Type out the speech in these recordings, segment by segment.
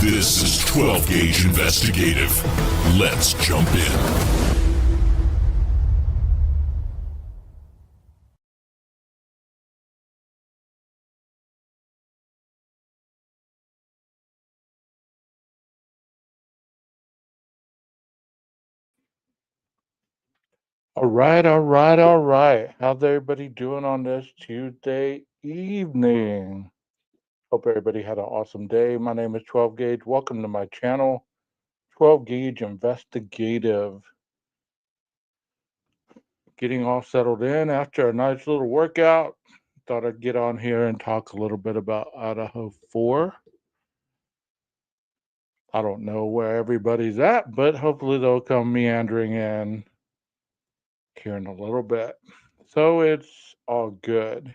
This is 12 Gauge Investigative. Let's jump in. All right. How's everybody doing on this Tuesday evening? Hope everybody had an awesome day. My name is 12 Gauge. Welcome to my channel, 12 Gauge Investigative. Getting all settled in after a nice little workout. Thought I'd get on here and talk a little bit about Idaho 4. I don't know where everybody's at, but hopefully they'll come meandering in here in a little bit. So it's all good.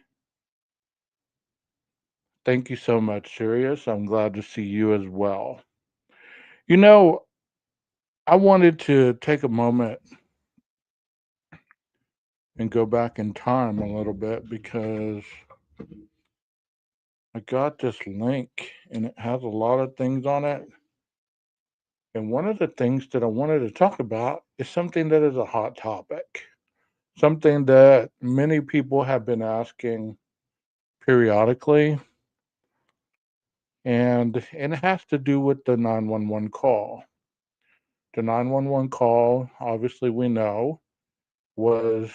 Thank you so much, Sirius. I'm glad to see you as well. You know, I wanted to take a moment and go back in time a little bit because I got this link and it has a lot of things on it. And one of the things that I wanted to talk about is something that is a hot topic, something that many people have been asking periodically. And it has to do with the 911 call. The 911 call, obviously, we know, was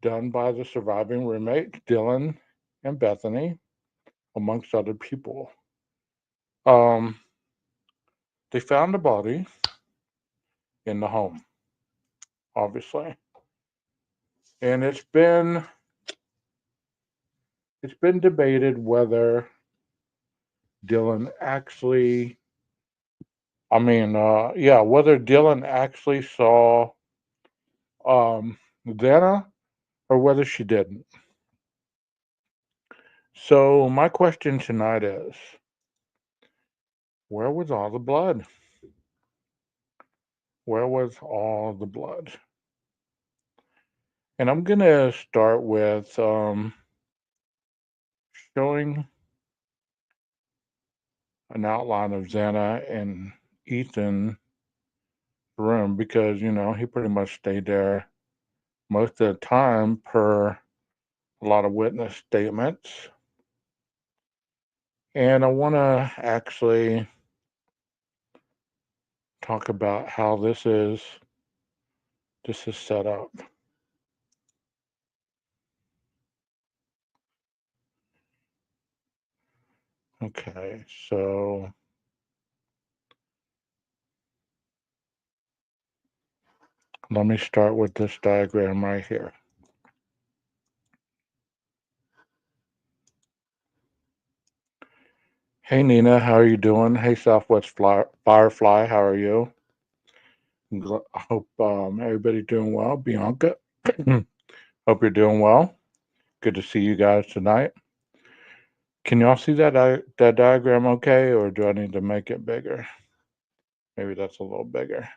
done by the surviving roommates, Dylan and Bethany, amongst other people. Um, they found the body in the home, obviously, and it's been debated whether Dylan actually, whether Dylan actually saw Xana or whether she didn't. So my question tonight is, where was all the blood? Where was all the blood? And I'm going to start with showing an outline of Xana and Ethan's room because, he pretty much stayed there most of the time per a lot of witness statements. And I want to actually talk about how this is set up. Okay, so let me start with this diagram right here. Hey Nina, how are you doing? Hey Southwest Firefly, how are you? I hope everybody's doing well. Bianca, hope you're doing well. Good to see you guys tonight. Can y'all see that diagram okay, or do I need to make it bigger? Maybe that's a little bigger.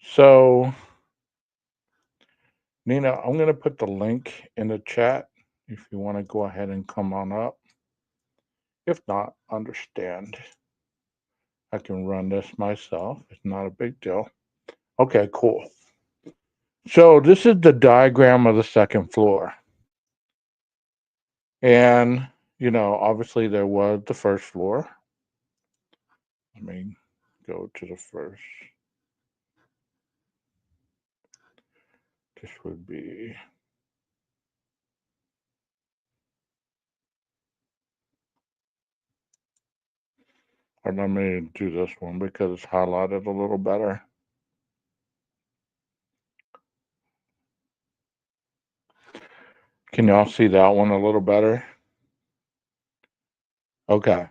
So, Nina, I'm going to put the link in the chat if you want to go ahead and come on up. If not, understand. I can run this myself. It's not a big deal. Okay, cool. So this is the diagram of the second floor. And, obviously there was the first floor. Let me go to the first. This would be, or let me do this one because it's highlighted a little better. Can y'all see that one a little better? Okay.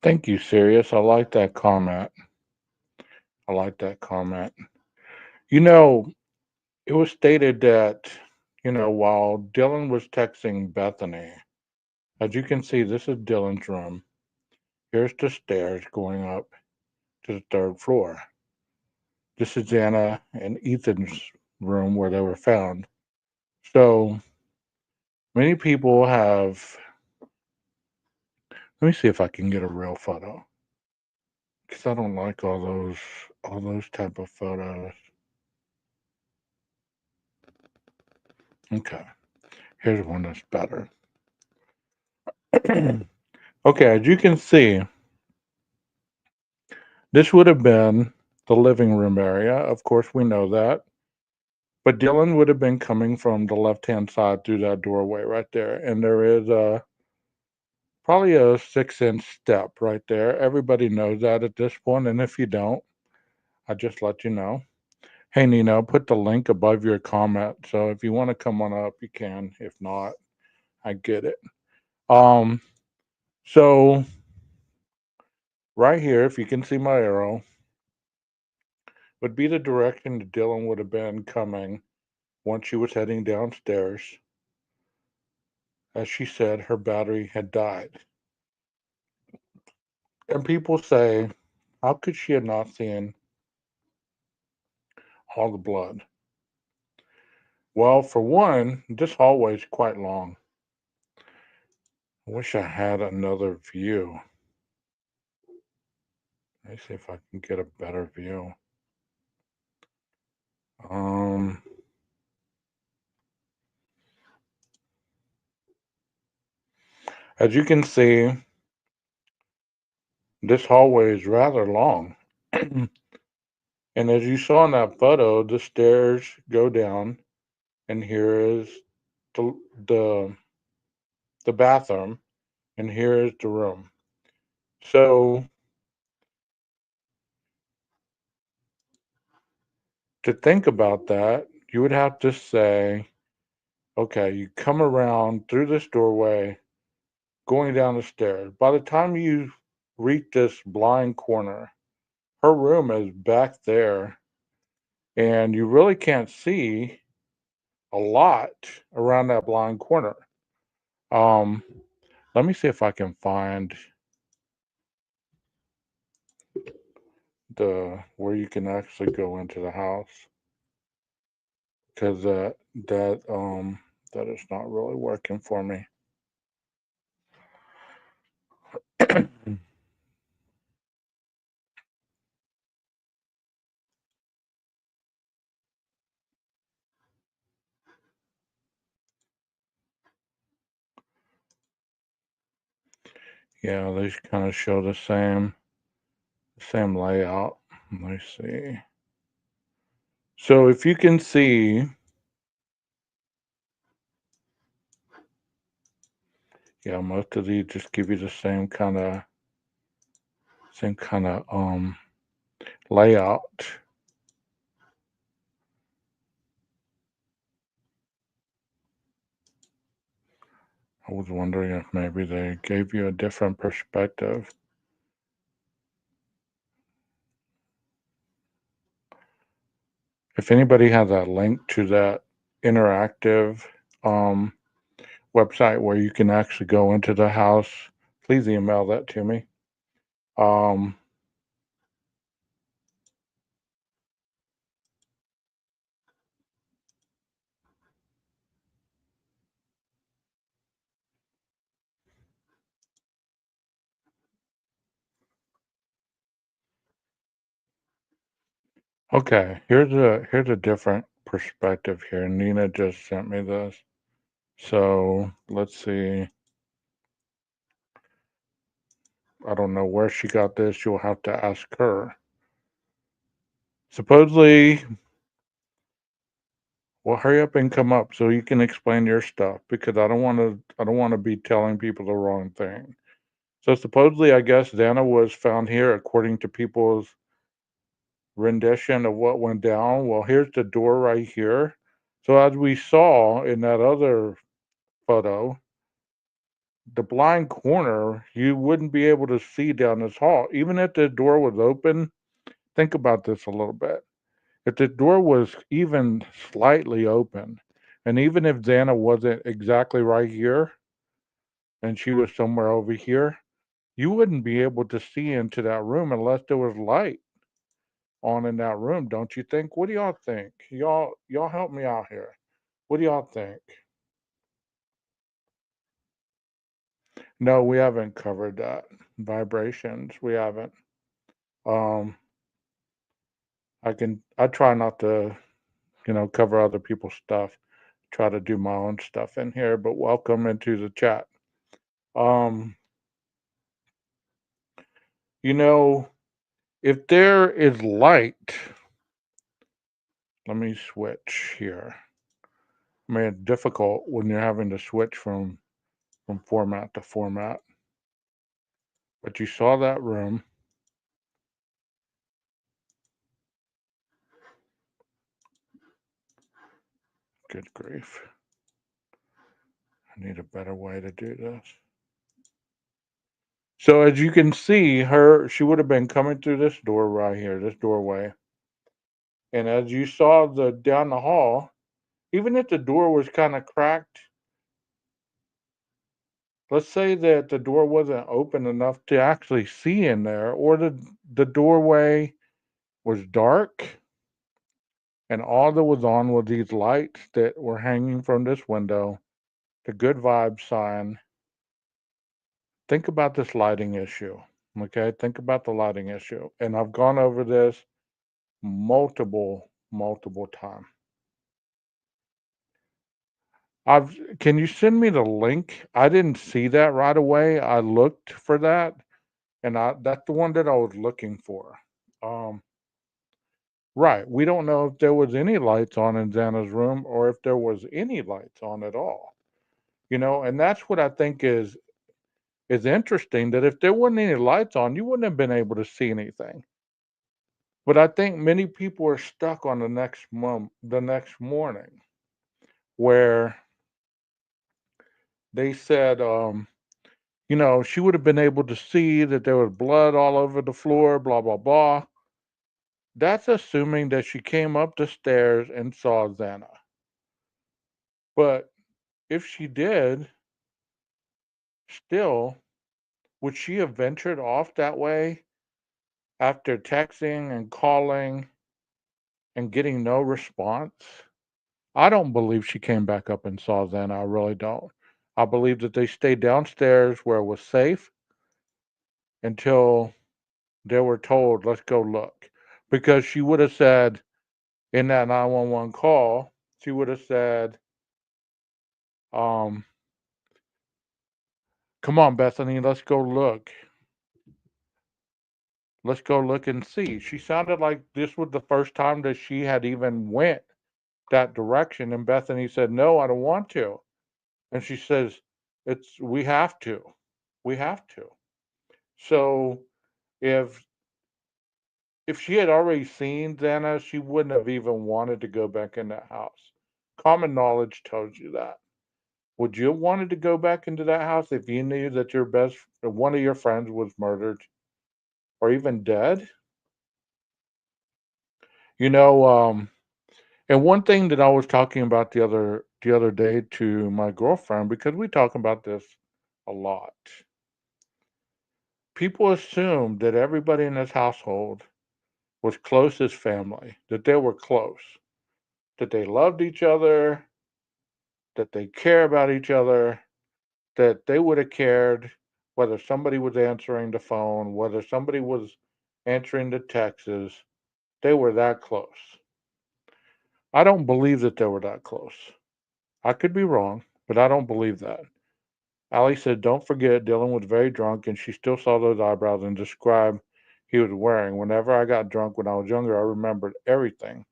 Thank you, Sirius. I like that comment. It was stated that, while Dylan was texting Bethany, as you can see, this is Dylan's room. Here's the stairs going up to the third floor. This is Anna and Ethan's room where they were found. So many people have. Let me see if I can get a real photo because I don't like all those type of photos. Okay, here's one that's better. Okay, as you can see, this would have been the living room area. Of course, we know that. But Dylan would have been coming from the left-hand side through that doorway right there. And there is probably a 6-inch step right there. Everybody knows that at this point. And if you don't, I just let you know. Hey, Nino, put the link above your comment. So if you want to come on up, you can. If not, I get it. Um, so right here, if you can see my arrow, would be the direction that Dylan would have been coming once she was heading downstairs. As she said, her battery had died. And people say, how could she have not seen all the blood? Well, for one, this hallway is quite long. I wish I had another view. Let me see if I can get a better view. Um, as you can see, this hallway is rather long. And as you saw in that photo, the stairs go down, and here is the the, the bathroom, and here is the room. So to think about that, you would have to say, okay, you come around through this doorway, going down the stairs. By the time you reach this blind corner, her room is back there, and you really can't see a lot around that blind corner. Um, Let me see if I can find the where you can actually go into the house because that is not really working for me. Yeah, they kind of show the same layout. Let me see. So if you can see, yeah, most of these just give you the same kind of layout. I was wondering if maybe they gave you a different perspective. If anybody has a link to that interactive um, website where you can actually go into the house, please email that to me. Um, okay, here's a different perspective here. Nina just sent me this. So let's see. I don't know where she got this. You'll have to ask her. Supposedly, well, hurry up and come up so you can explain your stuff because I don't want to be telling people the wrong thing. So supposedly, I guess Dana was found here according to people's rendition of what went down. Well, here's the door right here. So as we saw in that other photo, the blind corner, you wouldn't be able to see down this hall. Even if the door was open, think about this a little bit. If the door was even slightly open, and even if Xana wasn't exactly right here and she was somewhere over here, you wouldn't be able to see into that room unless there was light. on in that room, don't you think? What do y'all think? Y'all help me out here. What do y'all think? No, we haven't covered that. Vibrations, we haven't. Um, I try not to, cover other people's stuff. Try to do my own stuff in here, but welcome into the chat. Um, you know, if there is light, let me switch here. I mean, it's difficult when you're having to switch from format to format. But you saw that room. Good grief. I need a better way to do this. So as you can see, she would have been coming through this door right here, this doorway. And as you saw down the hall, even if the door was kind of cracked, let's say that the door wasn't open enough to actually see in there, or the doorway was dark and all that was on were these lights that were hanging from this window, the good vibe sign. Think about this lighting issue. Okay, think about the lighting issue. And I've gone over this multiple times. Can you send me the link? I didn't see that right away. I looked for that, and that's the one that I was looking for. Um, right. We don't know if there was any lights on in Xana's room or if there was any lights on at all. And that's what I think is interesting, that if there wasn't any lights on, you wouldn't have been able to see anything. But I think many people are stuck on the next morning, where they said, she would have been able to see that there was blood all over the floor, blah, blah, blah. That's assuming that she came up the stairs and saw Xana. But if she did, still, would she have ventured off that way after texting and calling and getting no response? I don't believe she came back up and saw Xana. I really don't. I believe that they stayed downstairs where it was safe until they were told, let's go look. Because she would have said in that 911 call, she would have said, um, come on, Bethany, let's go look. Let's go look and see. She sounded like this was the first time that she had even went that direction. And Bethany said, no, I don't want to. And she says, we have to. We have to. So if she had already seen Xana, she wouldn't have even wanted to go back in that house. Common knowledge tells you that. Would you have wanted to go back into that house if you knew that one of your friends was murdered or even dead? You know, and one thing that I was talking about the other day to my girlfriend, because we talk about this a lot. People assume that everybody in this household was close as family, that they were close, that they loved each other, that they care about each other, that they would have cared whether somebody was answering the phone, whether somebody was answering the texts. They were that close. I don't believe that they were that close. I could be wrong, but I don't believe that. Allie said, don't forget, Dylan was very drunk and she still saw those eyebrows and described he was wearing. Whenever I got drunk when I was younger, I remembered everything.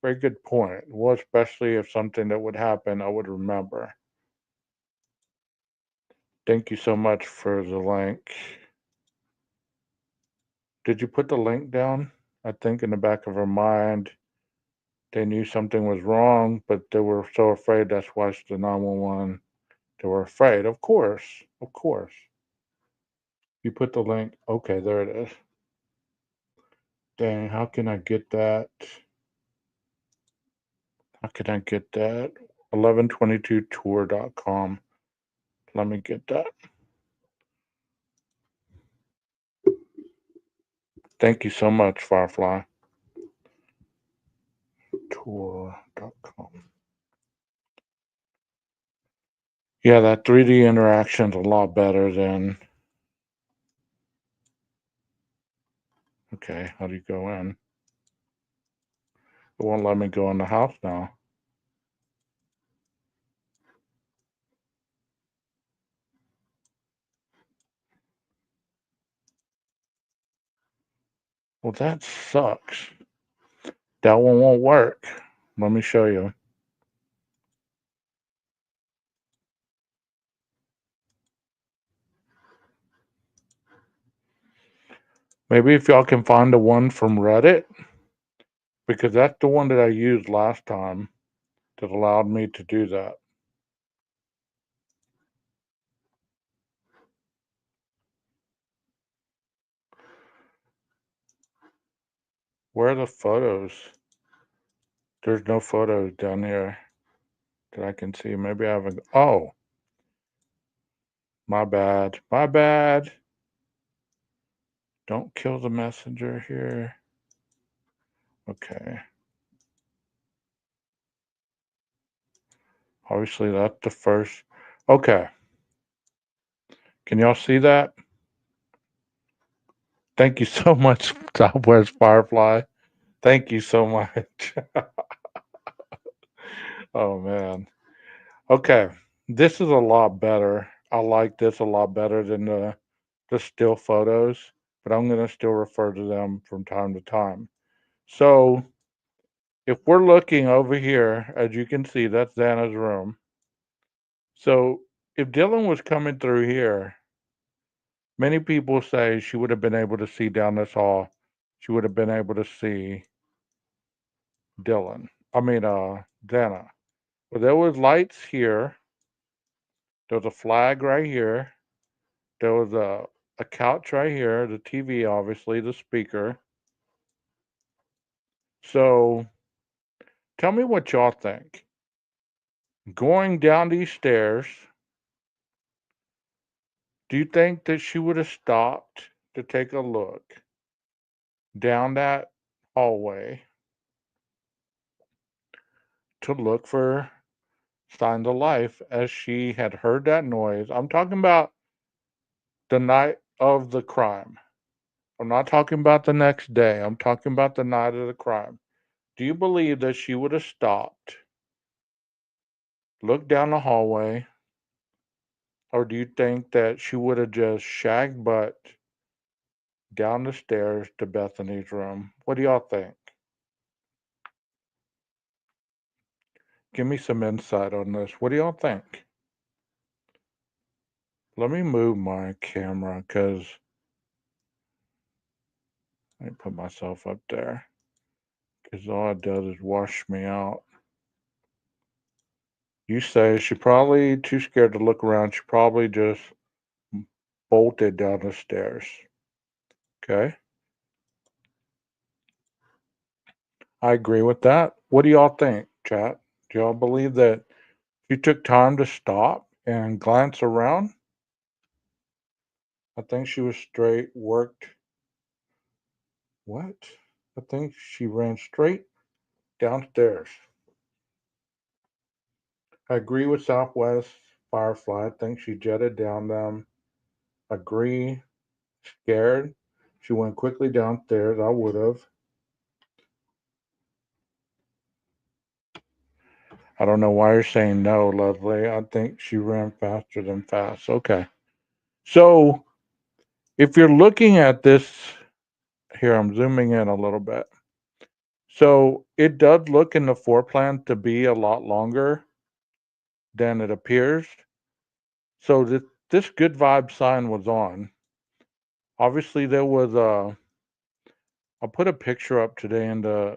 Very good point. Well, especially if something that would happen, I would remember. Thank you so much for the link. Did you put the link down? I think in the back of her mind, they knew something was wrong, but they were so afraid. That's why it's the 911. They were afraid. Of course. Of course. You put the link. Okay, there it is. Dang, how can I get that? How can I get that? 1122tour.com. Let me get that. Thank you so much, Firefly. Tour.com. Yeah, that 3D interaction's a lot better than. Okay, how do you go in? It won't let me go in the house now. Well, that sucks. That one won't work. Let me show you. Maybe if y'all can find the one from Reddit, because that's the one that I used last time that allowed me to do that. Where are the photos? There's no photos down here that I can see. Maybe I haven't. Oh, my bad. My bad. Don't kill the messenger here. Okay. Obviously, that's the first. Okay. Can y'all see that? Thank you so much, Southwest Firefly. Thank you so much. Oh, man. Okay. This is a lot better. I like this a lot better than the still photos, but I'm going to still refer to them from time to time. So, if we're looking over here, as you can see, that's Xana's room. So, if Dylan was coming through here, many people say she would have been able to see down this hall. She would have been able to see Dylan. Xana. Well, there was lights here. There was a flag right here. There was a couch right here. The TV, obviously, the speaker. So, tell me what y'all think. Going down these stairs, do you think that she would have stopped to take a look down that hallway to look for signs of life as she had heard that noise? I'm talking about the night of the crime. I'm not talking about the next day. I'm talking about the night of the crime. Do you believe that she would have stopped, looked down the hallway, or do you think that she would have just shagged butt down the stairs to Bethany's room? What do y'all think? Give me some insight on this. What do y'all think? Let me move my camera because let me put myself up there because all it does is wash me out. You say she probably too scared to look around. She probably just bolted down the stairs. Okay. I agree with that. What do y'all think, chat? Do y'all believe that she took time to stop and glance around? I think she was straight worked. What? I think she ran straight downstairs. I agree with Southwest Firefly. I think she jetted down them. Agree, scared. She went quickly downstairs. I would have. I don't know why you're saying no, Lovely. I think she ran faster than fast. Okay. So if you're looking at this here, I'm zooming in a little bit. So it does look in the floor plan to be a lot longer than it appears. So this good vibe sign was on. Obviously, there was a. I'll put a picture up today in the.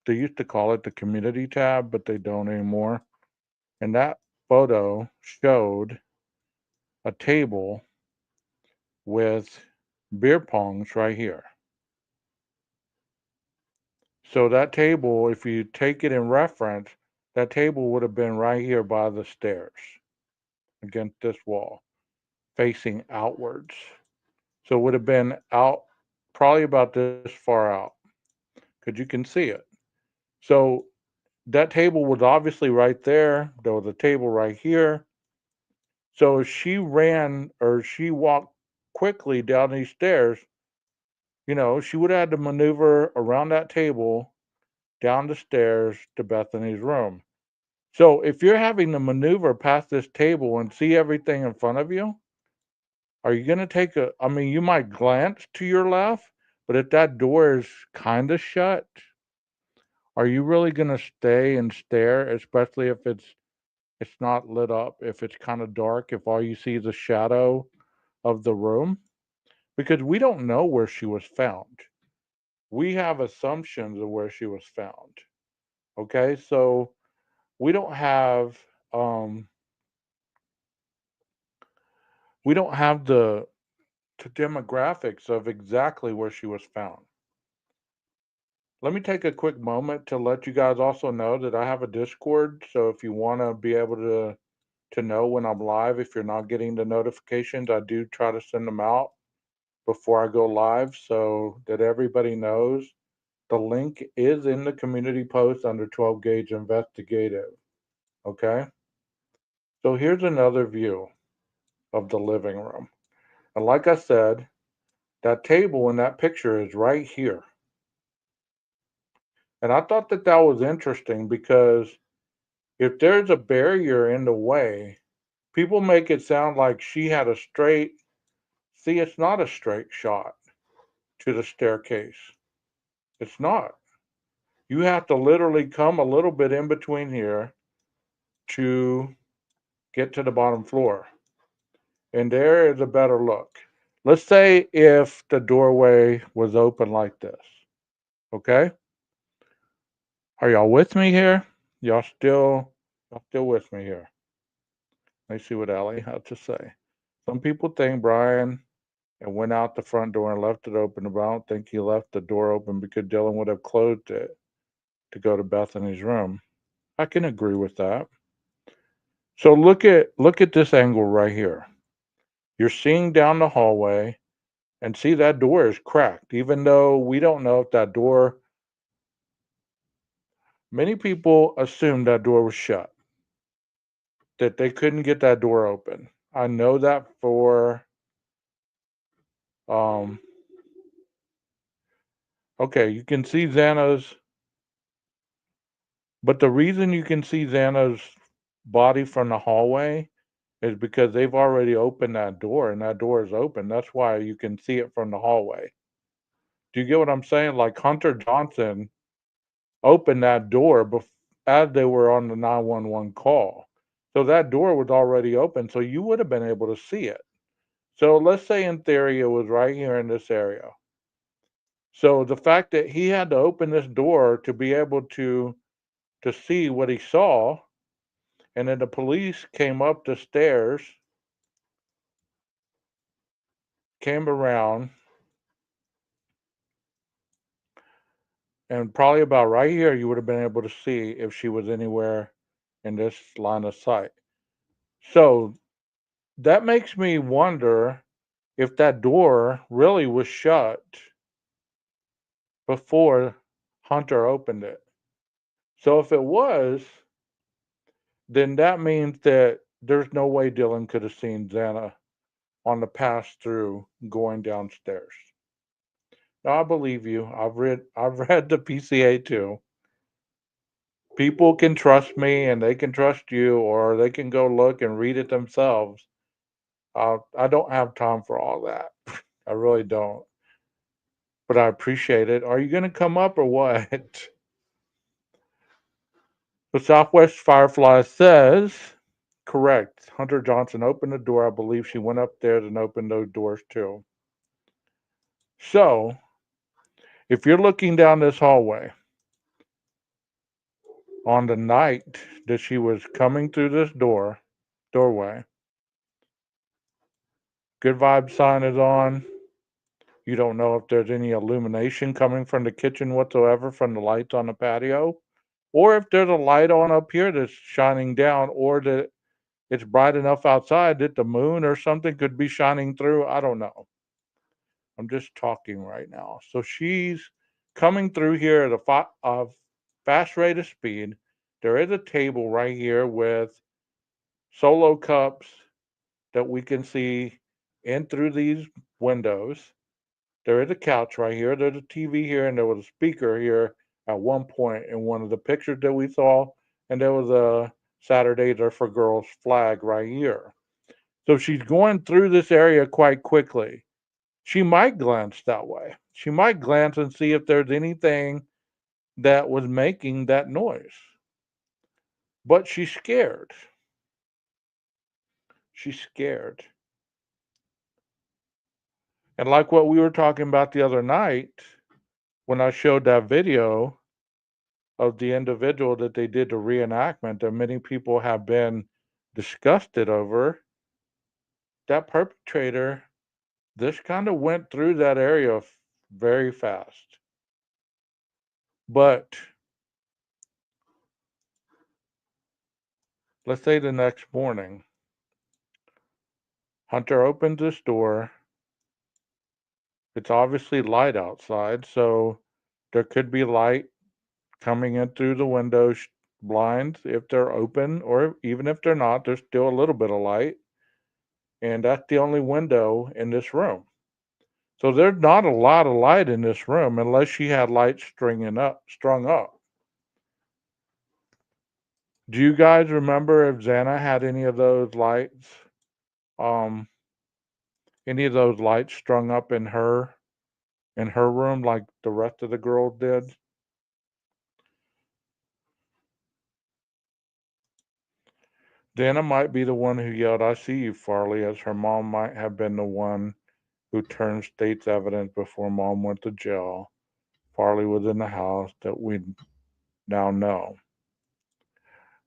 They used to call it the community tab, but they don't anymore. And that photo showed a table with beer pongs right here. So that table, if you take it in reference, that table would have been right here by the stairs against this wall, facing outwards. So it would have been out probably about this far out because you can see it. So that table was obviously right there. There was a table right here. So if she ran or she walked quickly down these stairs, she would have had to maneuver around that table down the stairs to Bethany's room. So if you're having to maneuver past this table and see everything in front of you, are you going to I mean, you might glance to your left, but if that door is kind of shut, are you really going to stay and stare, especially if it's not lit up, if it's kind of dark, if all you see is a shadow of the room? Because we don't know where she was found. We have assumptions of where she was found. Okay? So we don't have um we don't have the demographics of exactly where she was found. Let me take a quick moment to let you guys also know that I have a Discord. So if you want to be able to know when I'm live, if you're not getting the notifications, I do try to send them out before I go live so that everybody knows. The link is in the community post under 12 Gauge Investigative. Okay? So here's another view of the living room. And like I said, that table in that picture is right here. And I thought that that was interesting because if there's a barrier in the way, people make it sound like she had a straight, see, it's not a straight shot to the staircase. It's not. You have to literally come a little bit in between here to get to the bottom floor. And there is a better look. Let's say if the doorway was open like this. Okay? Are y'all with me here? Y'all still with me here? Let me see what Allie had to say. Some people think Brian and went out the front door and left it open, but I don't think he left the door open because Dylan would have closed it to go to Bethany's room. I can agree with that. So look at this angle right here. You're seeing down the hallway and see that door is cracked, even though we don't know if that door, many people assume that door was shut, that they couldn't get that door open. I know that for um okay, you can see Xana's, but the reason you can see Xana's body from the hallway is because they've already opened that door and that door is open. That's why you can see it from the hallway. Do you get what I'm saying? Like Hunter Johnson opened that door as they were on the 911 call. So that door was already open, so you would have been able to see it. So let's say in theory it was right here in this area. So the fact that he had to open this door to be able to see what he saw, and then the police came up the stairs, came around, and probably about right here you would have been able to see if she was anywhere in this line of sight. So that makes me wonder if that door really was shut before Hunter opened it. So if it was, then that means that there's no way Dylan could have seen Xana on the pass through going downstairs. Now I believe you. I've read the PCA too. People can trust me and they can trust you, or they can go look and read it themselves. I don't have time for all that. I really don't. But I appreciate it. Are you going to come up or what? The Southwest Firefly says, correct. Hunter Johnson opened the door. I believe she went upstairs and opened those doors too. So, if you're looking down this hallway on the night that she was coming through this doorway, good vibe sign is on. You don't know if there's any illumination coming from the kitchen whatsoever from the lights on the patio, or if there's a light on up here that's shining down, or that it's bright enough outside that the moon or something could be shining through. I don't know. I'm just talking right now. So she's coming through here at a fast rate of speed. There is a table right here with solo cups that we can see in through these windows. There is a couch right here. There's a TV here, and there was a speaker here at one point in one of the pictures that we saw. And there was a Saturdays Are for Girls flag right here. So she's going through this area quite quickly. She might glance that way. She might glance and see if there's anything that was making that noise. But she's scared. She's scared. And like what we were talking about the other night, when I showed that video of the individual that they did the reenactment that many people have been disgusted over, that perpetrator, this kind of went through that area very fast. But let's say the next morning, Hunter opens this door. It's obviously light outside, so there could be light coming in through the windows blinds if they're open, or even if they're not, there's still a little bit of light. And that's the only window in this room. So there's not a lot of light in this room unless she had lights strung up. Do you guys remember if Xana had um, any of those lights strung up in her room like the rest of the girls did? Dana might be the one who yelled, "I see you, Farley," as her mom might have been the one who turned state's evidence before mom went to jail. Farley was in the house that we now know.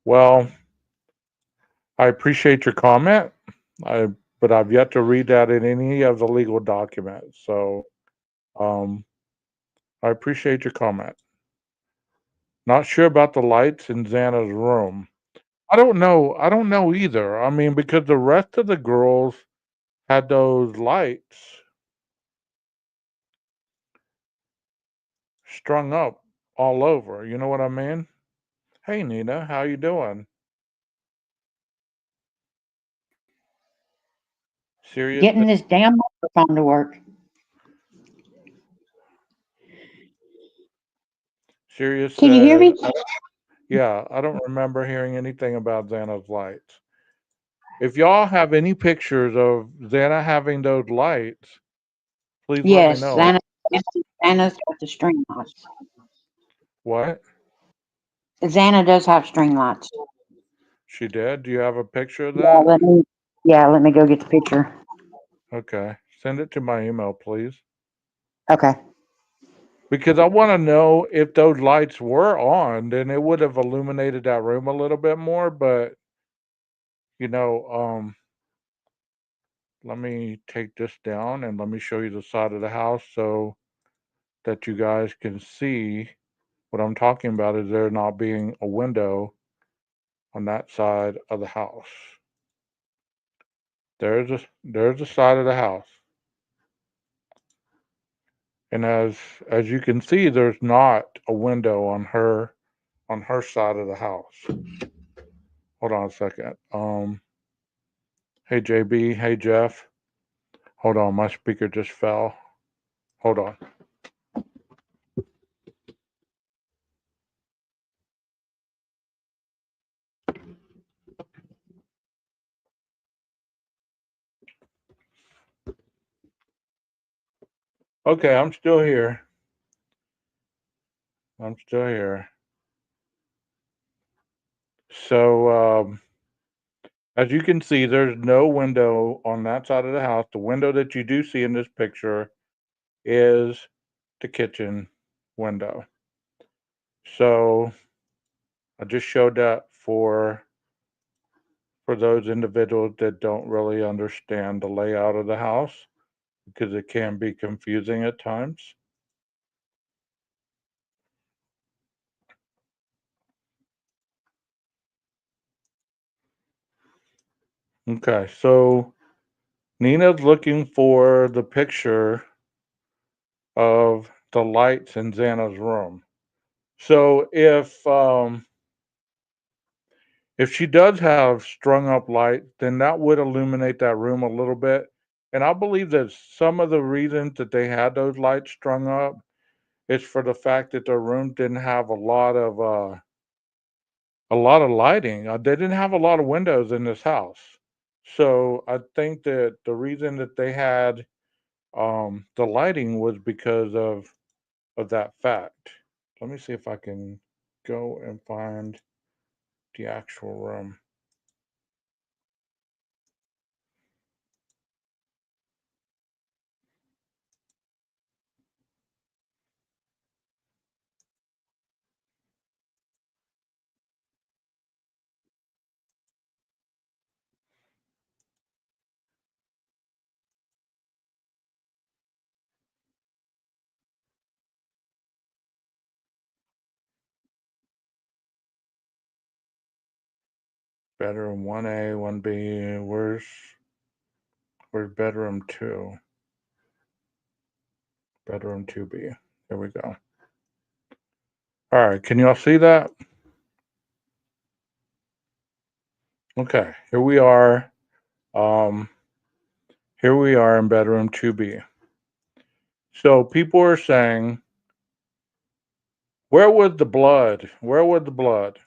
Well, I appreciate your comment, I, but I've yet to read that in any of the legal documents. So um, I appreciate your comment. Not sure about the lights in Xana's room. I don't know. I don't know either. I mean, because the rest of the girls had those lights strung up all over. You know what I mean? Hey, Nina, how you doing? Serious? Getting this damn microphone to work. Serious Can you hear said, me? yeah, I don't remember hearing anything about Xana's lights. If y'all have any pictures of Xana having those lights, please let me Yes, know. Xana's got the string lights. What? Xana does have string lights. She did? Do you have a picture of Yeah, that? let me go get the picture. Okay. Send it to my email, please. Okay. Because I want to know if those lights were on, then it would have illuminated that room a little bit more. But, you know, let me take this down and let me show you the side of the house so that you guys can see what I'm talking about is there not being a window on that side of the house. There's a side of the house. And as you can see, there's not a window on her side of the house. Hold on a second. Hey JB, hey Jeff. Hold on, my speaker just fell. Hold on. Okay, I'm still here. I'm still here. So as you can see, there's no window on that side of the house. The window that you do see in this picture is the kitchen window. So I just showed that for those individuals that don't really understand the layout of the house because it can be confusing at times. Okay, so Nina's looking for the picture of the lights in Xana's room. So if she does have strung up lights, then that would illuminate that room a little bit. And I believe that some of the reasons that they had those lights strung up is for the fact that their room didn't have a lot of lighting. They didn't have a lot of windows in this house. So I think that the reason that they had the lighting was because of that fact. Let me see if I can go and find the actual room. Bedroom 1A, 1B. Where's bedroom 2? Bedroom 2B. There we go. All right, can y'all see that? Okay, here we are. Here we are in bedroom 2B. So people are saying, where was the blood? Where was the blood?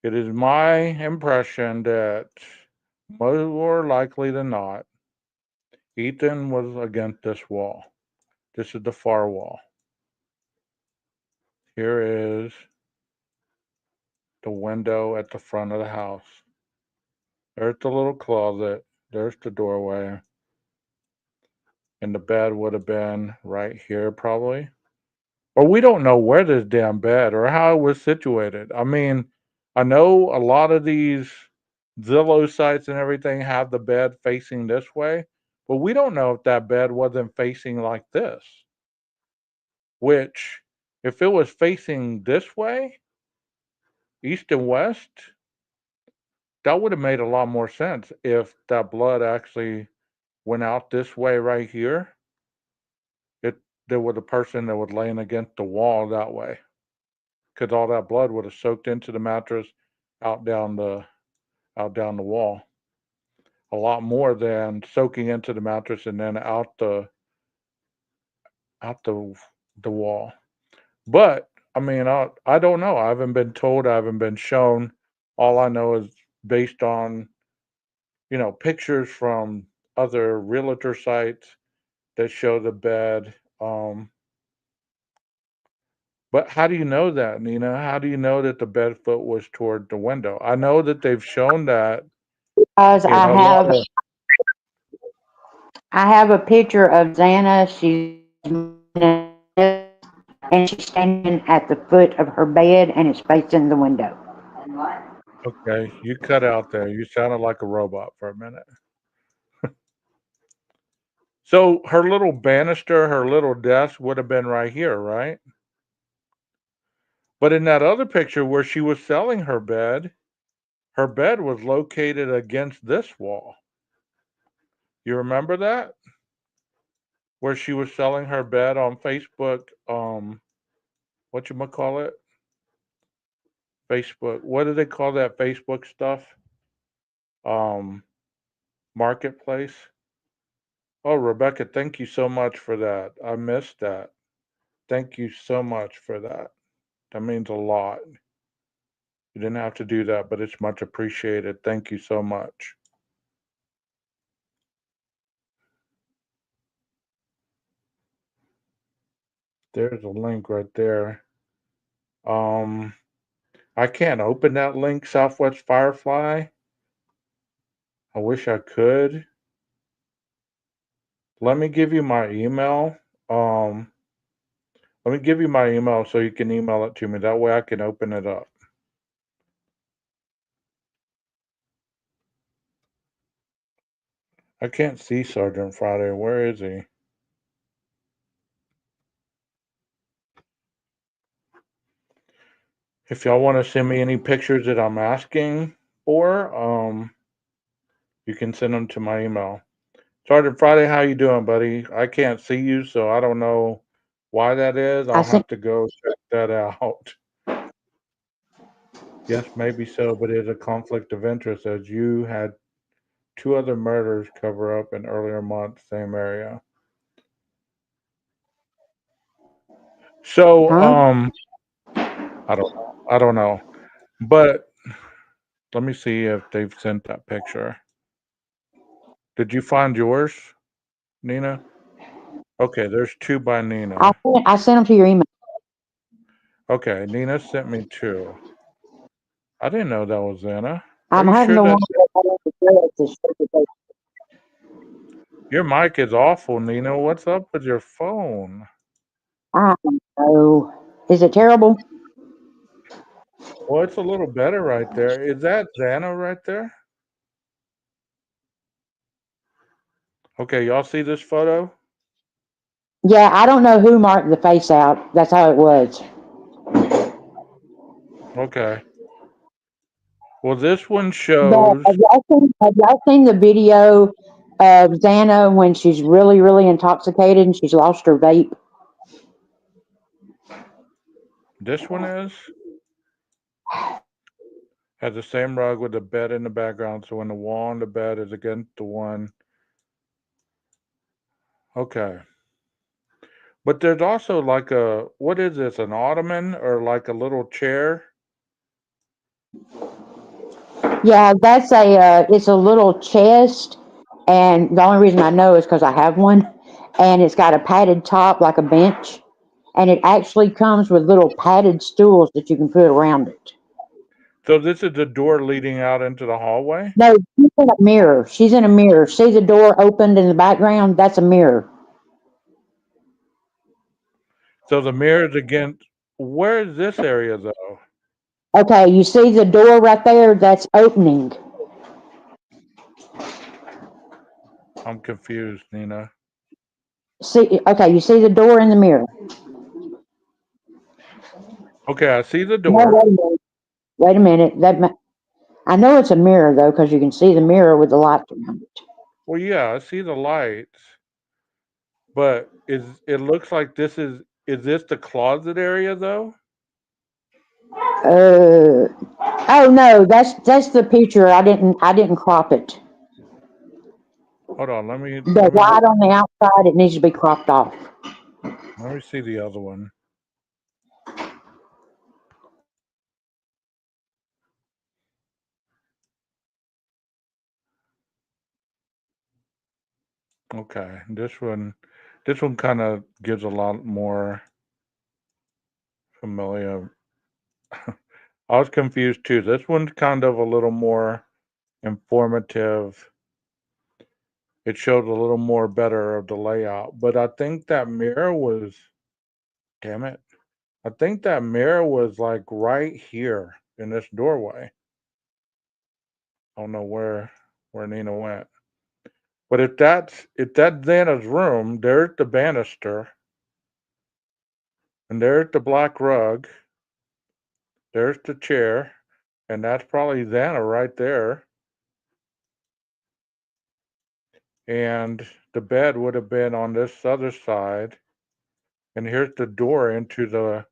It is my impression that more likely than not, Ethan was against this wall. This is the far wall. Here is the window at the front of the house. There's the little closet. There's the doorway. And the bed would have been right here, probably. Or we don't know where this damn bed or how it was situated. I mean, I know a lot of these Zillow sites and everything have the bed facing this way, but we don't know if that bed wasn't facing like this. Which, if it was facing this way, east and west, that would have made a lot more sense if that blood actually went out this way right here. There was a person that was laying against the wall that way, because all that blood would have soaked into the mattress, out down the wall. A lot more than soaking into the mattress and then out the wall. But I mean, I don't know. I haven't been told. I haven't been shown. All I know is based on pictures from other realtor sites that show the bed. But how do you know that, Nina? How do you know that the bed foot was toward the window? I know that they've shown that Because in a lot of. I have a picture of Xana. And she's standing at the foot of her bed and it's facing the window. Okay, you cut out there. You sounded like a robot for a minute. So her little banister, her little desk would have been right here, right? But in that other picture where she was selling her bed was located against this wall. You remember that? Where she was selling her bed on Facebook, whatchamacallit? Facebook. What do they call that Facebook stuff? Um, Marketplace. Oh, Rebecca, thank you so much for that. I missed that. Thank you so much for that. That means a lot. You didn't have to do that, but it's much appreciated. Thank you so much. There's a link right there. Um, I can't open that link, Southwest Firefly. I wish I could. Let me give you my email. Um, Let me give you my email so you can email it to me. That way I can open it up. I can't see Sergeant Friday. Where is he? If y'all want to send me any pictures that I'm asking for, you can send them to my email. Sergeant Friday, how you doing, buddy? I can't see you, so I don't know why that is. I I'll sent have to go check that out. Yes, maybe so, but it's a conflict of interest as you had two other murders cover up in earlier months, same area. So, huh? I don't know. I don't know. But let me see if they've sent that picture. Did you find yours, Nina? Okay, there's two by Nina. I sent them to your email. Okay, Nina sent me two. I didn't know that was Anna. Are I'm you having sure the one that's that your mic is awful, Nina? What's up with your phone? I don't know. Is it terrible? Well, it's a little better right there. Is that Xana right there? Okay, y'all see this photo? Yeah, I don't know who marked the face out. That's how it was. Okay. Well, this one But shows. have y'all seen the video of Xana when she's really, really intoxicated and she's lost her vape? This one has the same rug with the bed in the background. So when the wall on the bed is against the one. Okay. But there's also like what is this? An ottoman or like a little chair? Yeah, it's a little chest, and the only reason I know is because I have one, and it's got a padded top like a bench, and it actually comes with little padded stools that you can put around it. So this is the door leading out into the hallway. No, she's in a mirror. She's in a mirror. See the door opened in the background? That's a mirror. So the mirror is against. Where is this area though? Okay, you see the door right there? That's opening. I'm confused, Nina. Okay, you see the door in the mirror? Okay, I see the No, door. wait a minute. Wait a minute. I know it's a mirror though, because you can see the mirror with the lights around it. Well, yeah, I see the lights, but it looks like is this the closet area though? Uh, oh no, that's the picture. I didn't crop it. Hold on, The white on the outside, it needs to be cropped off. let me see the other one. Okay, this one kind of gives a lot more familiar. I was confused too. This one's kind of a little more informative. It showed a little more better of the layout, but I think that mirror was, damn it. I think that mirror was like right here in this doorway. I don't know where Nina went. But if that's Xana's room, there's the banister, and there's the black rug, there's the chair, and that's probably Xana right there. And the bed would have been on this other side. And here's the door into the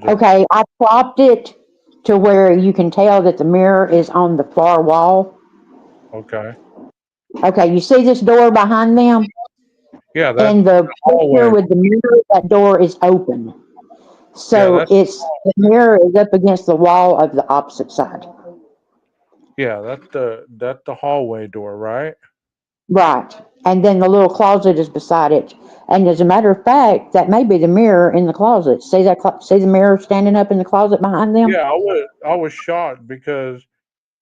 Okay, I cropped it to where you can tell that the mirror is on the far wall. okay. Okay, you see this door behind them? Yeah, that's In the picture hallway. with the mirror, that door is open. Yeah, So the mirror is up against the wall of the opposite side. that's the hallway door, right? Right. And then the little closet is beside it. And as a matter of fact, that may be the mirror in the closet. See the mirror standing up in the closet behind them? Yeah, I was shocked because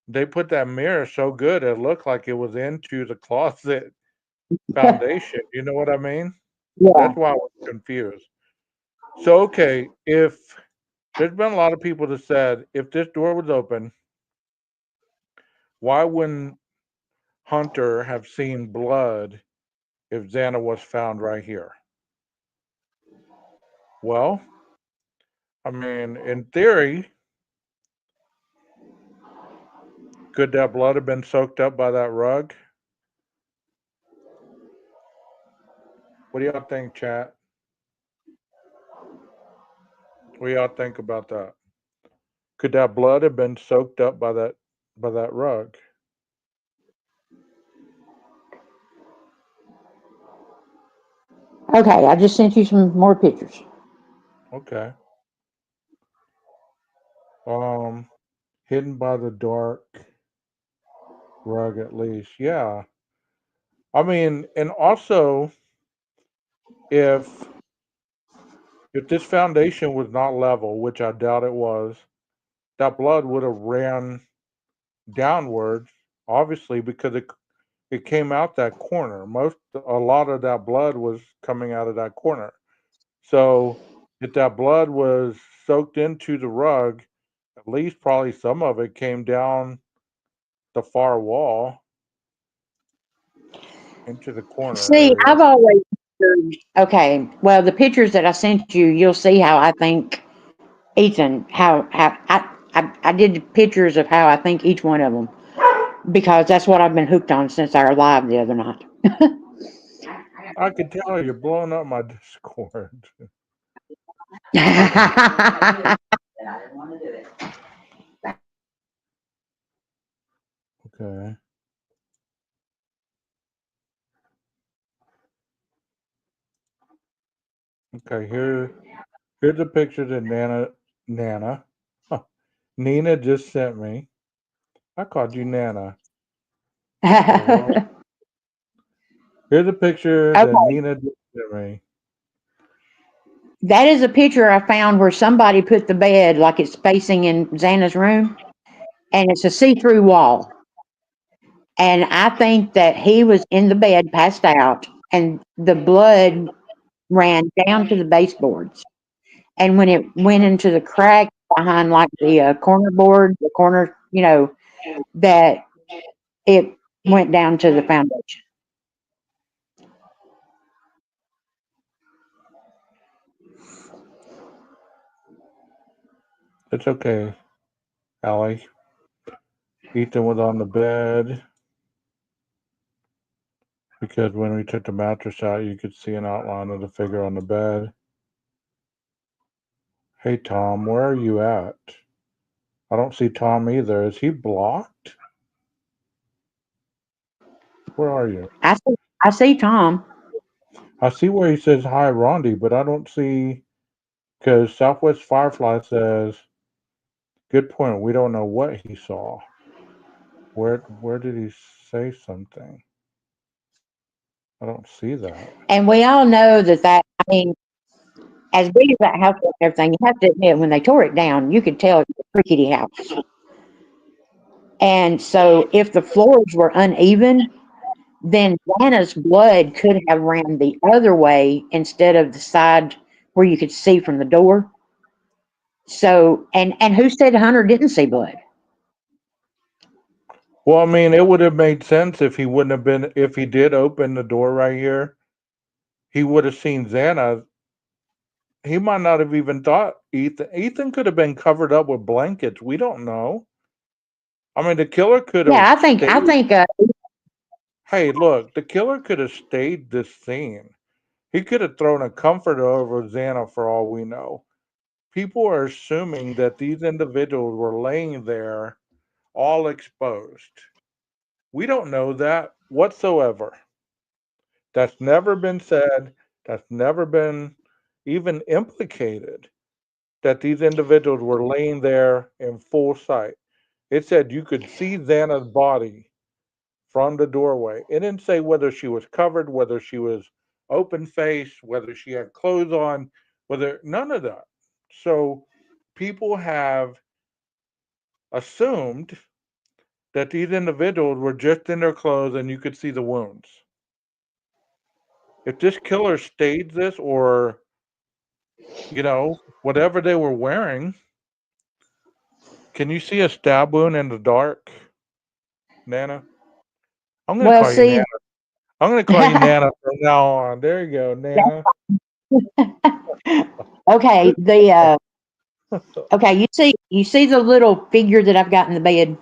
they put that mirror so good it looked like it was into the closet foundation. You know what I mean? Yeah. That's why I was confused. So okay, if there's been a lot of people that said if this door was open, why wouldn't Hunter have seen blood if Xana was found right here? Well, I mean, in theory, could that blood have been soaked up by that rug? What do y'all think, chat? What do y'all think about that? Could that blood have been soaked up by that rug? Okay, I just sent you some more pictures. Okay. Um, hidden by the dark rug at least. Yeah. I mean, and also if this foundation was not level, which I doubt it was, that blood would have ran downwards, obviously, because it came out that corner. A lot of that blood was coming out of that corner. So if that blood was soaked into the rug, at least probably some of it came down the far wall into the corner See, area. I've always okay. Well, the pictures that I sent you, you'll see how I think Ethan. How I did the pictures of how I think each one of them because that's what I've been hooked on since our live the other night. I could tell you're blowing up my Discord. Okay. Okay, here's a picture that Nana, Nina just sent me. I called you Nana. Okay, well, here's a picture that Okay, Nina just sent me. that is a picture I found where somebody put the bed like it's facing in Xana's room, and it's a see-through wall. And I think that he was in the bed, passed out, and the blood ran down to the baseboards. And when it went into the crack behind, like the corner board, the corner, that it went down to the foundation. It's okay, Allie. Ethan was on the bed because when we took the mattress out, you could see an outline of the figure on the bed. Hey, Tom, where are you at? I don't see Tom either. Is he blocked? Where are you? I see Tom. I see where he says hi, Rondi, but I don't see because Southwest Firefly says, "Good point. We don't know what he saw. Where did he say something? I don't see that." And we all know I mean, as big as that house was and everything, you have to admit, when they tore it down, you could tell it was a rickety house. And so if the floors were uneven, then Vanna's blood could have ran the other way instead of the side where you could see from the door. So, and who said Hunter didn't see blood? Well, I mean, it would have made sense if he wouldn't have been if he did open the door right here. He would have seen Xana. He might not have even thought Ethan. Ethan could have been covered up with blankets. We don't know. I mean, the killer could have Yeah, I stayed. think, Hey, look, the killer could have stayed this scene. He could have thrown a comforter over Xana for all we know. People are assuming that these individuals were laying there all exposed. We don't know that whatsoever. That's never been said. That's never been even implicated that these individuals were laying there in full sight. It said you could see Xana's body from the doorway. It didn't say whether she was covered, whether she was open faced, whether she had clothes on, whether none of that. So people have assumed that these individuals were just in their clothes and you could see the wounds. If this killer staged this or, whatever they were wearing, can you see a stab wound in the dark, Nana? I'm going to well, call you Nana. see, I'm going to call you Nana from now on. There you go, Nana. okay, okay, you see the little figure that I've got in the bed.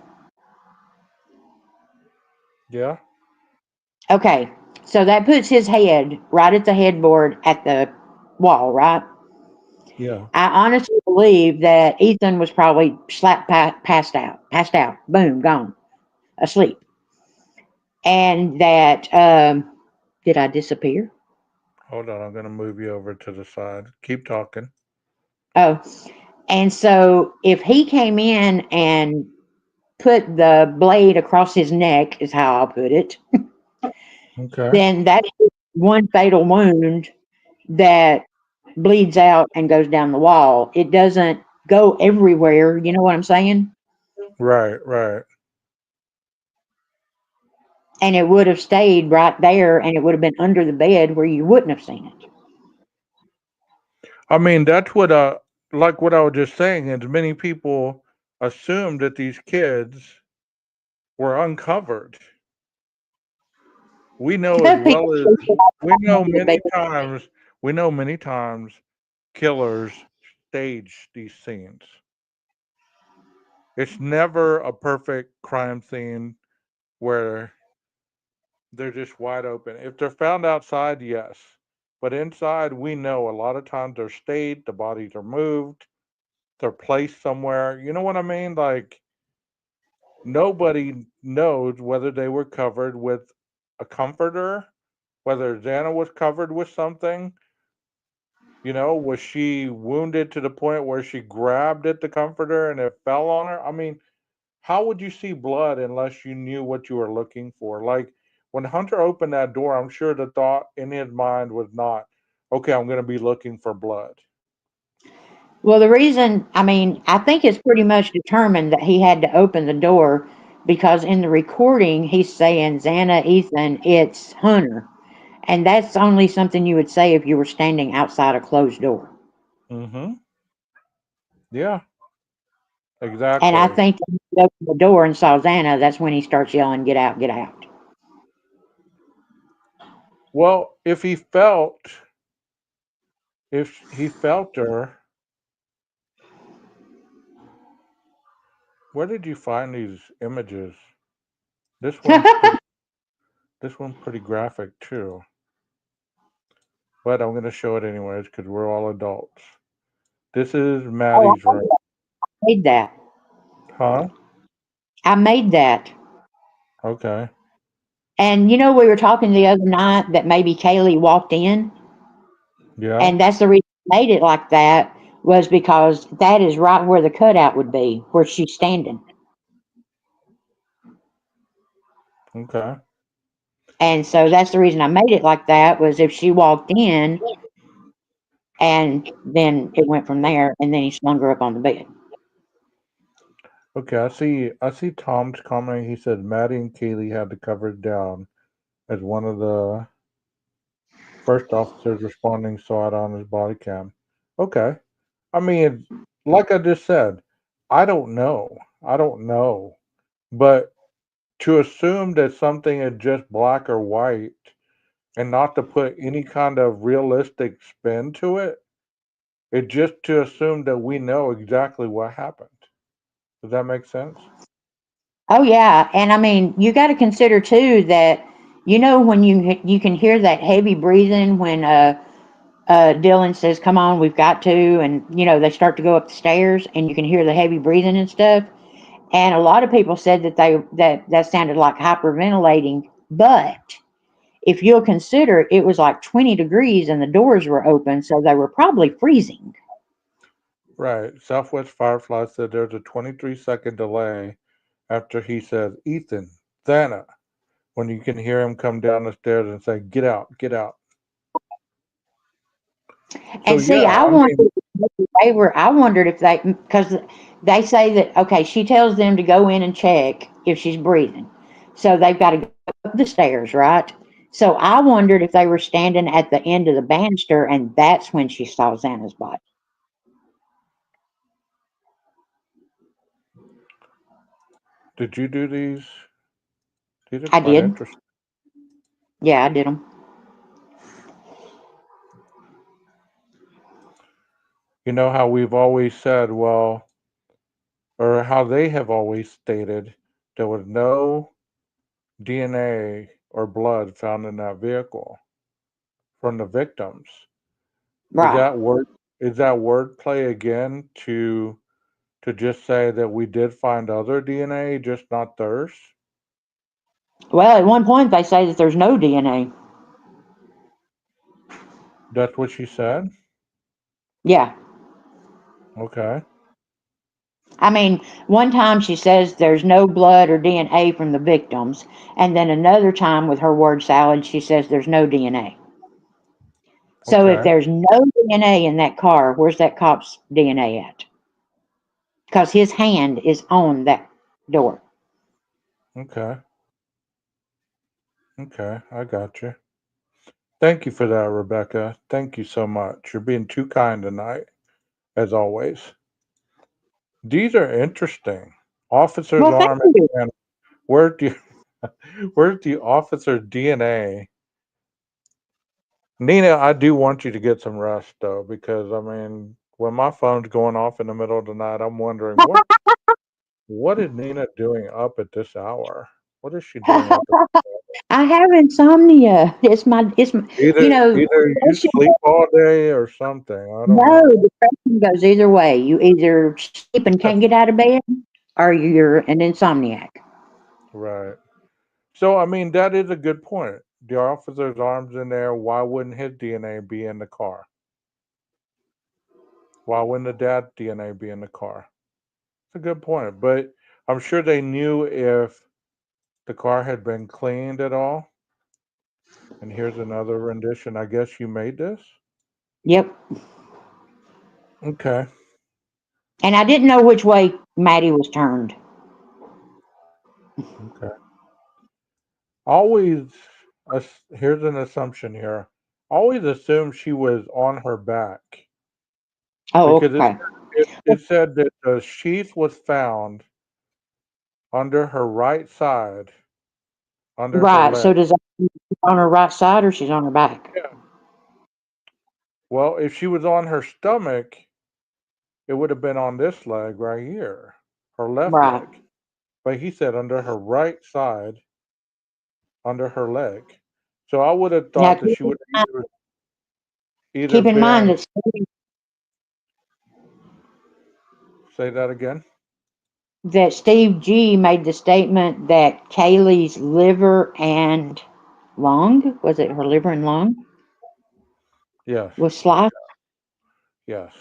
Yeah. Okay, So that puts his head right at the headboard at the wall, right? Yeah. I honestly believe that Ethan was probably passed out, boom, gone, asleep. And that, did I disappear? Hold on, I'm gonna move you over to the side. Keep talking. Oh, and so if he came in and put the blade across his neck, is how I'll put it, Okay. then that's one fatal wound that bleeds out and goes down the wall. It doesn't go everywhere. You know what I'm saying? Right, right. And it would have stayed right there and it would have been under the bed where you wouldn't have seen it. I mean, that's what like what I was just saying is many people assume that these kids were uncovered. We know as People well as sleep we know under the bed. many times killers stage these scenes. It's never a perfect crime scene where they're just wide open. If they're found outside, yes. But inside, we know a lot of times they're staged, the bodies are moved, they're placed somewhere. You know what I mean? Like, nobody knows whether they were covered with a comforter, whether Xana was covered with something. You know, was she wounded to the point where she grabbed at the comforter and it fell on her? I mean, how would you see blood unless you knew what you were looking for? Like when Hunter opened that door, I'm sure the thought in his mind was not, okay, I'm going to be looking for blood. Well, the reason, I mean, I think it's pretty much determined that he had to open the door because in the recording, he's saying, Xana, Ethan, it's Hunter. And that's only something you would say if you were standing outside a closed door. Mm-hmm. Yeah, And I exactly. think when he opened the door and saw Xana, that's when he starts yelling, get out, get out. Well, if he felt her, where did you find these images? This one's pretty. This one's pretty graphic too. But I'm going to show it anyways because we're all adults. This is Oh, Maddie's I room. made that. Huh? I made that. Okay. And you know, we were talking the other night that maybe Kaylee walked in, Yeah. and that's the reason I made it like that was because that is right where the cutout would be, where she's standing. Okay. And so that's the reason I made it like that was if she walked in and then it went from there and then he slung her up on the bed. Okay, I see Tom's comment. He said Maddie and Kaylee had the cover down as one of the first officers responding saw it on his body cam. Okay. I mean, like I just said, I don't know. I don't know. But to assume that something is just black or white and not to put any kind of realistic spin to it, it's just to assume that we know exactly what happened. Does that make sense? Oh yeah, and I mean, you got to consider too that you know when you can hear that heavy breathing when Dylan says, "Come on, we've got to," and you know they start to go up the stairs, and you can hear the heavy breathing and stuff. And a lot of people said that that sounded like hyperventilating, but if you'll consider, it was like 20 degrees and the doors were open, so they were probably freezing. Right. Southwest Firefly said there's a 23-second delay after he says, Ethan, Thana, when you can hear him come down the stairs and say, get out, get out. So, And see, yeah, I mean, I wondered if they, because they say that, okay, she tells them to go in and check if she's breathing. So they've got to go up the stairs, right? So I wondered if they were standing at the end of the banister and that's when she saw Xana's body. did you do these? These are I quite did. interesting. Yeah, I did them. You know how we've always said, well, or how they have always stated there was no DNA or blood found in that vehicle from the victims. Is Right. that wordplay again to just say that we did find other DNA, just not theirs? Well, at one point they say that there's no DNA. That's what she said? Yeah. Okay. I mean, one time she says there's no blood or DNA from the victims, and then another time with her word salad, she says there's no DNA. So if Okay. there's no DNA in that car, where's that cop's DNA at? Because his hand is on that door. Okay. Okay. I got you. Thank you for that, Rebecca. Thank you so much. You're being too kind tonight, as always. These are interesting. Officer's Well, thank arm you. and where do you, where's the officer's DNA? Nina, I do want you to get some rest though, because I mean, when my phone's going off in the middle of the night, I'm wondering what is Nina doing up at this hour? What is she doing up at I have insomnia. It's my, you know, either you sleep all day or something. I don't no, know. depression goes either way. You either sleep and can't get out of bed, or you're an insomniac. Right. So I mean, that is a good point. The officer's arms in there. Why wouldn't his DNA be in the car? Why wouldn't the dad's DNA be in the car? It's a good point. But I'm sure they knew if the car had been cleaned at all. And here's another rendition. I guess you made this? Yep. Okay. And I didn't know which way Maddie was turned. Okay. Always, here's an assumption here. Always assume she was on her back Oh, because okay. it said that the sheath was found under her right side, under her Right. leg. So does that mean she's on her right side or she's on her back? Yeah. Well, if she was on her stomach, it would have been on this leg right here, her left Right. leg. But he said under her right side, under her leg. So I would have Now thought that she would have either keep in mind been, that say that again. Steve G made the statement that Kaylee's liver and lung, was it her liver and lung, Yes, was sliced? yes.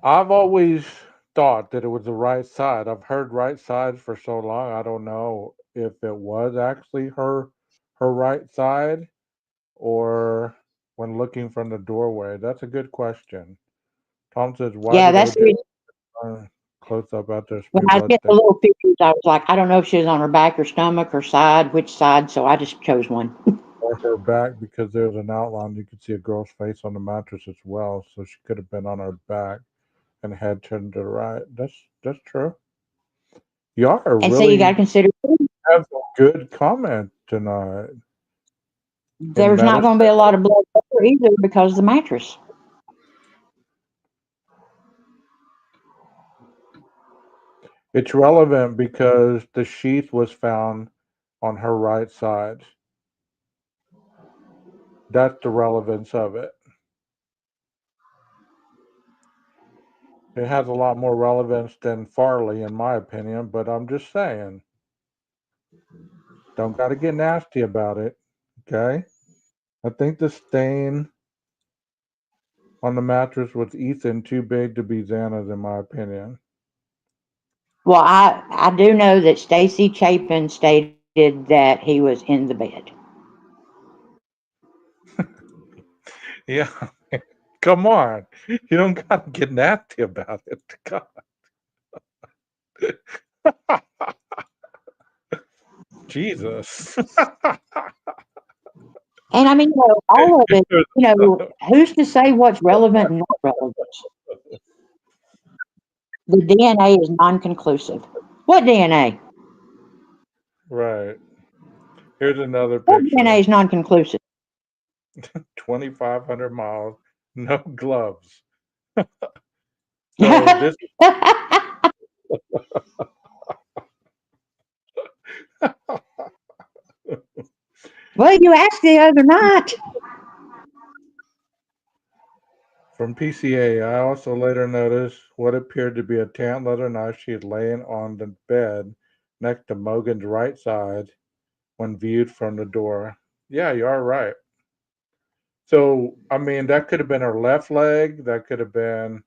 I've always thought that it was the right side. I've heard right side for so long. I don't know if it was actually her right side or when looking from the doorway. That's a good question. Tom says, "Why Yeah, did that's OJ the close up after a when spew I was blood getting the stain?" little pictures, I was like, I don't know if she was on her back or stomach or side, which side, so I just chose one. Or her back because there's an outline. You could see a girl's face on the mattress as well, so she could have been on her back and head turned to the right. That's true. Y'all are And so you got to really consider have some good comment tonight in there's not medicine. going to be a lot of blood pressure either because of the mattress. It's relevant because the sheath was found on her right side. That's the relevance of it. It has a lot more relevance than Farley, in my opinion, but I'm just saying, don't got to get nasty about it. Okay? I think the stain on the mattress was Ethan too big to be Xana's, in my opinion. Well, I do know that Stacy Chapin stated that he was in the bed. Yeah. Come on. You don't got to get nasty about it. God. Jesus. And I mean, all of it, who's to say what's relevant and not relevant? The DNA is non-conclusive. What DNA? Right. Here's another What DNA picture. is non-conclusive? 2,500 miles, no gloves. So this Well, you asked the other night. From PCA, I also later noticed what appeared to be a tan leather knife she had laying on the bed next to Mogan's right side when viewed from the door. Yeah, you are right. So, I mean, that could have been her left leg. That could have been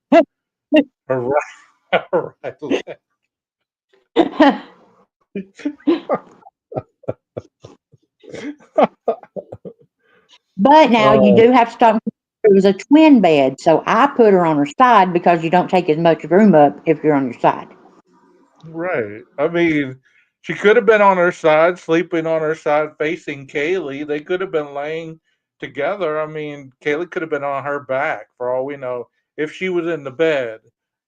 her right, her right leg. But now you Oh, do have to stop. It was a twin bed, so I put her on her side because you don't take as much room up if you're on your side. right. I mean, she could have been on her side, sleeping on her side, facing Kaylee. They could have been laying together. I mean, Kaylee could have been on her back for all we know if she was in the bed.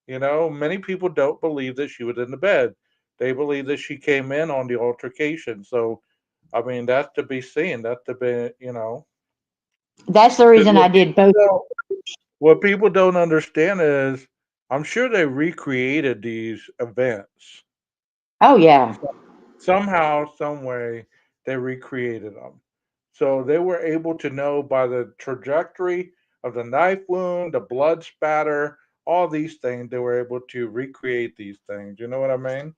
Many people don't believe that she was in the bed. They believe that she came in on the altercation. So, I mean, that's to be seen. That's to be. That's the 'Cause reason I did both. what people don't understand is, I'm sure they recreated these events Oh yeah, somehow, some way. They recreated them, so they were able to know by the trajectory of the knife wound, the blood spatter, all these things. They were able to recreate these things. You know what I mean?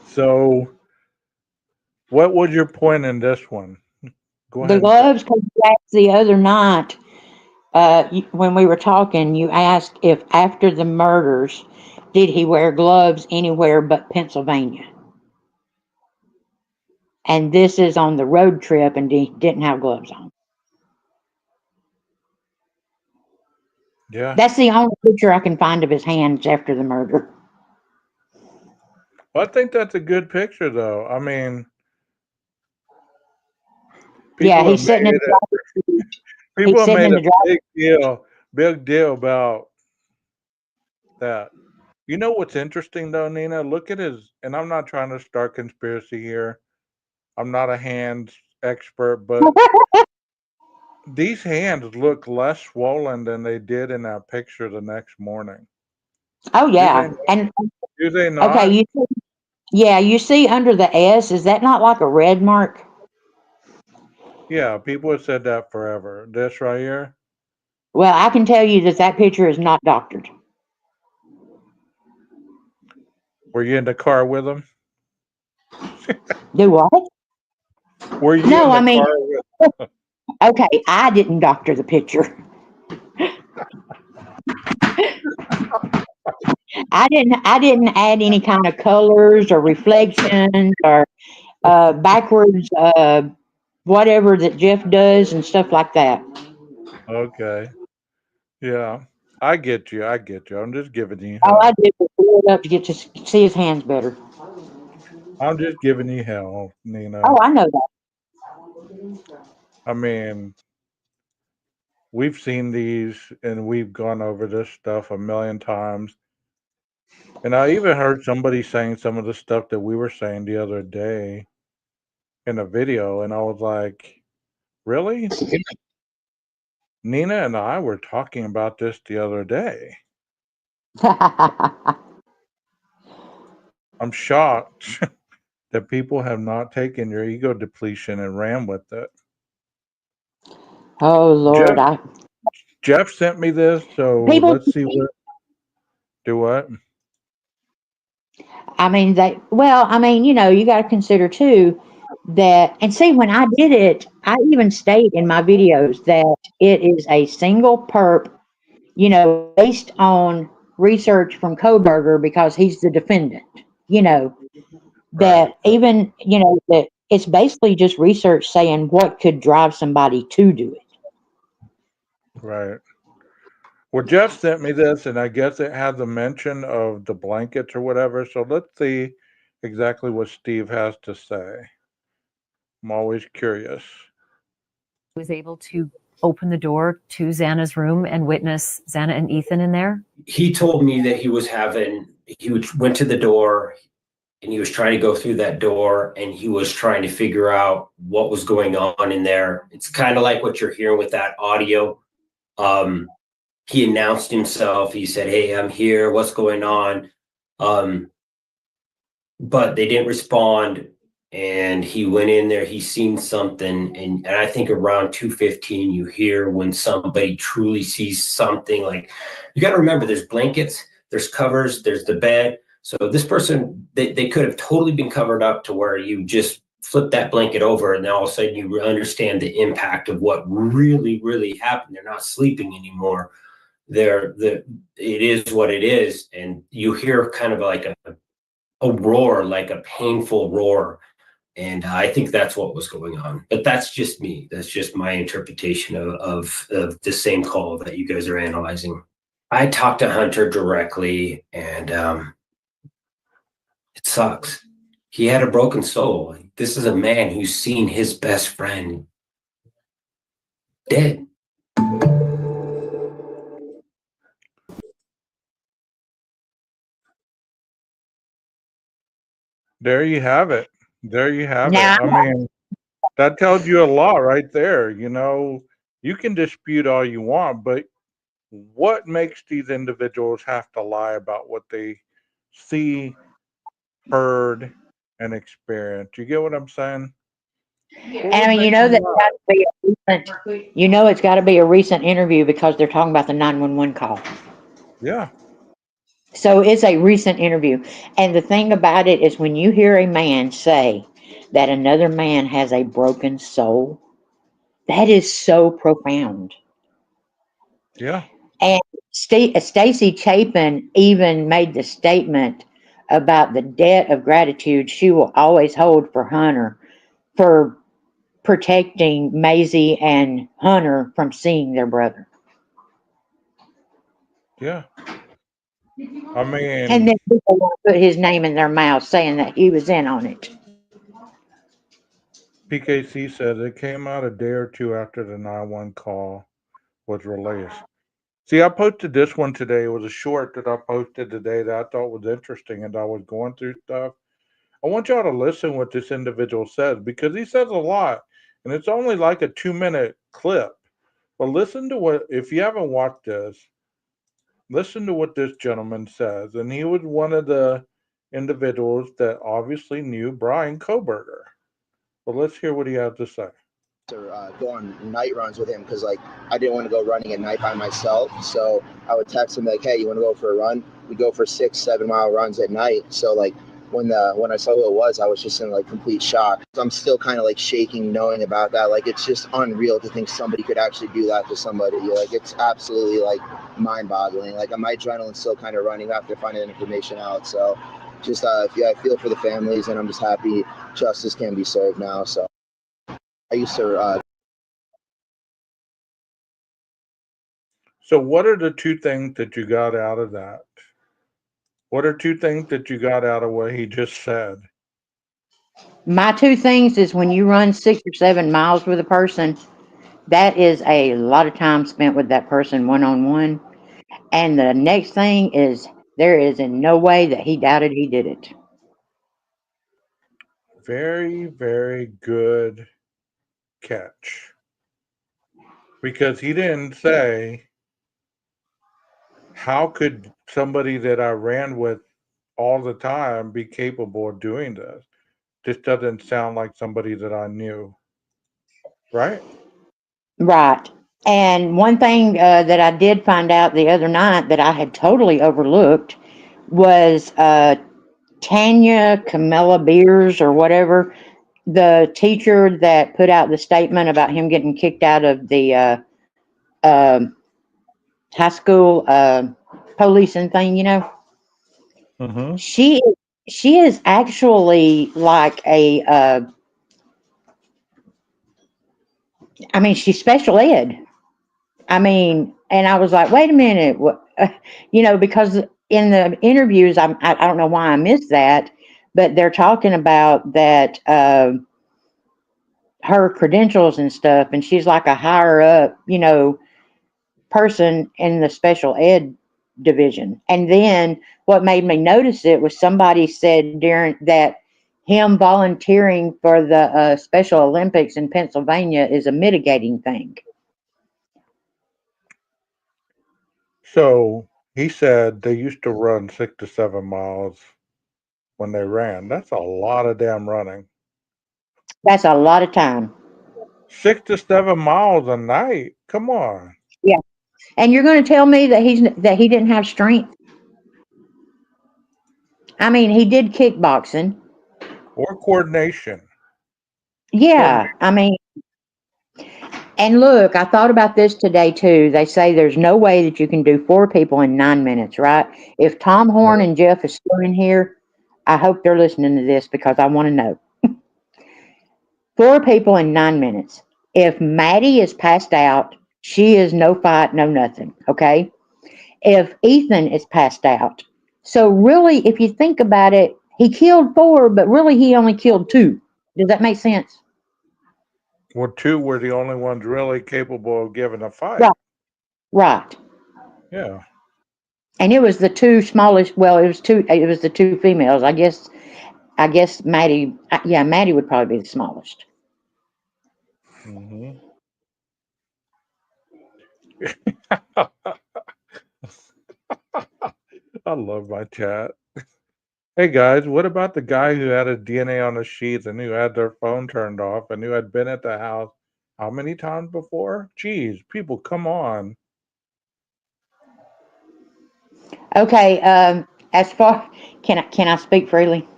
So, what was your point in this one? Go the ahead and say. gloves. Cause you asked the other night when we were talking. You asked if after the murders, did he wear gloves anywhere but Pennsylvania? And this is on the road trip, and he didn't have gloves on. Yeah. That's the only picture I can find of his hands after the murder. Well, I think that's a good picture, though. I mean, Yeah, people have he's sitting in made the driver's seat. people He's have sitting made in a the driver's big deal about that. You know what's interesting though, Nina? Look at his, and I'm not trying to start conspiracy here. I'm not a hands expert, but these hands look less swollen than they did in that picture the next morning. Oh Do they? yeah, and Do they okay, not? you see under the S, is that not like a red mark? Yeah, people have said that forever. This right here. Well, I can tell you that that picture is not doctored. Were you in the car with them? Do what? Were you in No, I the mean, car with? okay, I didn't doctor the picture. I didn't add any kind of colors or reflections or backwards whatever that Jeff does and stuff like that. Okay. Yeah. I get you. I get you. I'm just giving you All I hell. did was pull it up to get to see his hands better. I'm just giving you hell, Oh, Nina. I know that. I mean, we've seen these and we've gone over this stuff a million times. And I even heard somebody saying some of the stuff that we were saying the other day in a video. And I was like, really? Nina and I were talking about this the other day. I'm shocked that people have not taken your ego depletion and ran with it. Oh Lord, Jeff Jeff sent me this, so people. let's see what do what. I mean, you got to consider too that, and see, when I did it, I even state in my videos that it is a single perp, based on research from Koberger because he's the defendant. You know, Right, that even, that it's basically just research saying what could drive somebody to do it. right. Well, Jeff sent me this, and I guess it has a mention of the blankets or whatever. So let's see exactly what Steve has to say. I'm always curious. Was able to open the door to Xana's room and witness Xana and Ethan in there? He told me that went to the door and he was trying to go through that door and he was trying to figure out what was going on in there. It's kind of like what you're hearing with that audio. he announced himself. He said, "Hey, I'm here. What's going on?" But they didn't respond. And he went in there, he seen something. And I think around 2:15, you hear when somebody truly sees something. Like, you got to remember, there's blankets, there's covers, there's the bed. So this person, they could have totally been covered up to where you just flip that blanket over and then all of a sudden you understand the impact of what really, really happened. They're not sleeping anymore. It is what it is. And you hear kind of like a roar, like a painful roar. And I think that's what was going on. But that's just me. That's just my interpretation of the same call that you guys are analyzing. I talked to Hunter directly, and it sucks. He had a broken soul. This is a man who's seen his best friend dead. There you have it. There you have Now, it. I mean, that tells you a lot right there. You know, you can dispute all you want, but what makes these individuals have to lie about what they see, heard, and experienced? You get what I'm saying? and I mean, you know that got to be a recent, you know it's got to be a recent interview because they're talking about the 911 call. Yeah. So it's a recent interview. And the thing about it is when you hear a man say that another man has a broken soul, that is so profound. Yeah. And Stacy Chapin even made the statement about the debt of gratitude she will always hold for Hunter for protecting Maisie and Hunter from seeing their brother. Yeah. I And mean, then people want to put his name in their mouth saying that he was in on it. PKC said it came out a day or two after the 911 call was released. See, I posted this one today. It was a short that I posted today that I thought was interesting, and I was going through stuff. I want y'all to listen what this individual says because he says a lot, and it's only like a 2-minute clip. But listen to what, if you haven't watched this, listen to what this gentleman says. And he was one of the individuals that obviously knew Brian Koberger. But let's hear what he has to say. Or go on night runs with him because like I didn't want to go running at night by myself, so I would text him like, hey, you want to go for a run? We go for 6-7 mile runs at night. So like when I saw who it was, I was just in like complete shock. I'm still kind of like shaking knowing about that. Like it's just unreal to think somebody could actually do that to somebody. Like it's absolutely like mind-boggling. Like my adrenaline's still kind of running after finding that information out. So just I feel for the families, and I'm just happy justice can be served now. So I used to. So, what are the two things that you got out of that? What are two things that you got out of what he just said? My two things is when you run 6 or 7 miles with a person, that is a lot of time spent with that person one-on-one. And the next thing is there is in no way that he doubted he did it. Very, very good catch. Because he didn't say, how could somebody that I ran with all the time be capable of doing this? This doesn't sound like somebody that I knew. Right? Right. And one thing that I did find out the other night that I had totally overlooked was Tanya Camilla Beers or whatever, the teacher that put out the statement about him getting kicked out of the high school policing thing, you know. Mm-hmm. She is actually like a I mean, she's special ed. I mean, and I was like, wait a minute, what? You know, because in the interviews, I don't know why I missed that, but they're talking about that her credentials and stuff, and she's like a higher up, you know, person in the special ed division. And then what made me notice it was somebody said during that him volunteering for the Special Olympics in Pennsylvania is a mitigating thing. So he said they used to run 6 to 7 miles when they ran. That's a lot of damn running. That's a lot of time. 6 to 7 miles a night. Come on. Yeah. And you're going to tell me that he didn't have strength? I mean, he did kickboxing. Or coordination. Yeah. I mean, and look, I thought about this today too. They say there's no way that you can do 4 people in 9 minutes, right? If Tom Horn and Jeff is still in here, I hope they're listening to this because I want to know. 4 people in 9 minutes. If Maddie is passed out, she is no fight, no nothing. Okay. If Ethan is passed out. So really, if you think about it, he killed 4, but really he only killed 2. Does that make sense? Well, 2 were the only ones really capable of giving a fight. Right. Right. Yeah. And it was the 2 smallest. Well, it was the 2 females. I guess Maddie. Yeah, Maddie would probably be the smallest. Mm-hmm. I love my chat. Hey guys, what about the guy who had his DNA on the sheets and who had their phone turned off and who had been at the house how many times before? Jeez, people, come on. Okay. As far can I speak freely?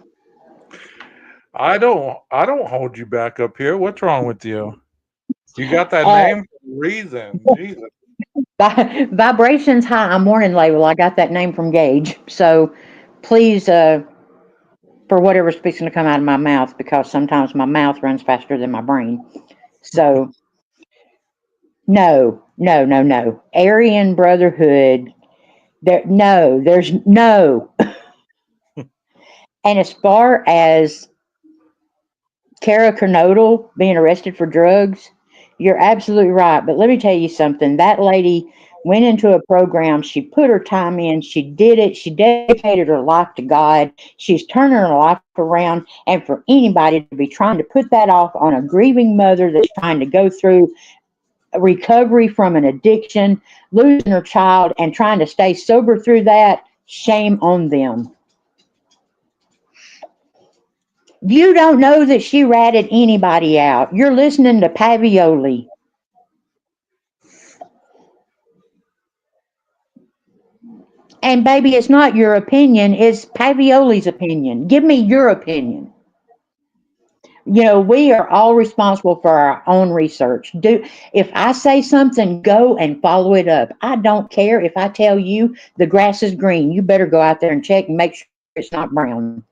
I don't hold you back up here. What's wrong with you? You got that Uh, name for a reason. Jesus. Vibrations high. I'm warning label. I got that name from Gage. So please, for whatever's fixing to come out of my mouth, because sometimes my mouth runs faster than my brain. So no. Aryan Brotherhood. There's no. And as far as Kara Kernodle being arrested for drugs, you're absolutely right. But let me tell you something. That lady went into a program. She put her time in. She did it. She dedicated her life to God. She's turning her life around. And for anybody to be trying to put that off on a grieving mother that's trying to go through a recovery from an addiction, losing her child, and trying to stay sober through that, shame on them. You don't know that she ratted anybody out. You're listening to Pavioli. And baby, it's not your opinion, it's Pavioli's opinion. Give me your opinion. You know, we are all responsible for our own research. If I say something, go and follow it up. I don't care if I tell you the grass is green. You better go out there and check and make sure it's not brown.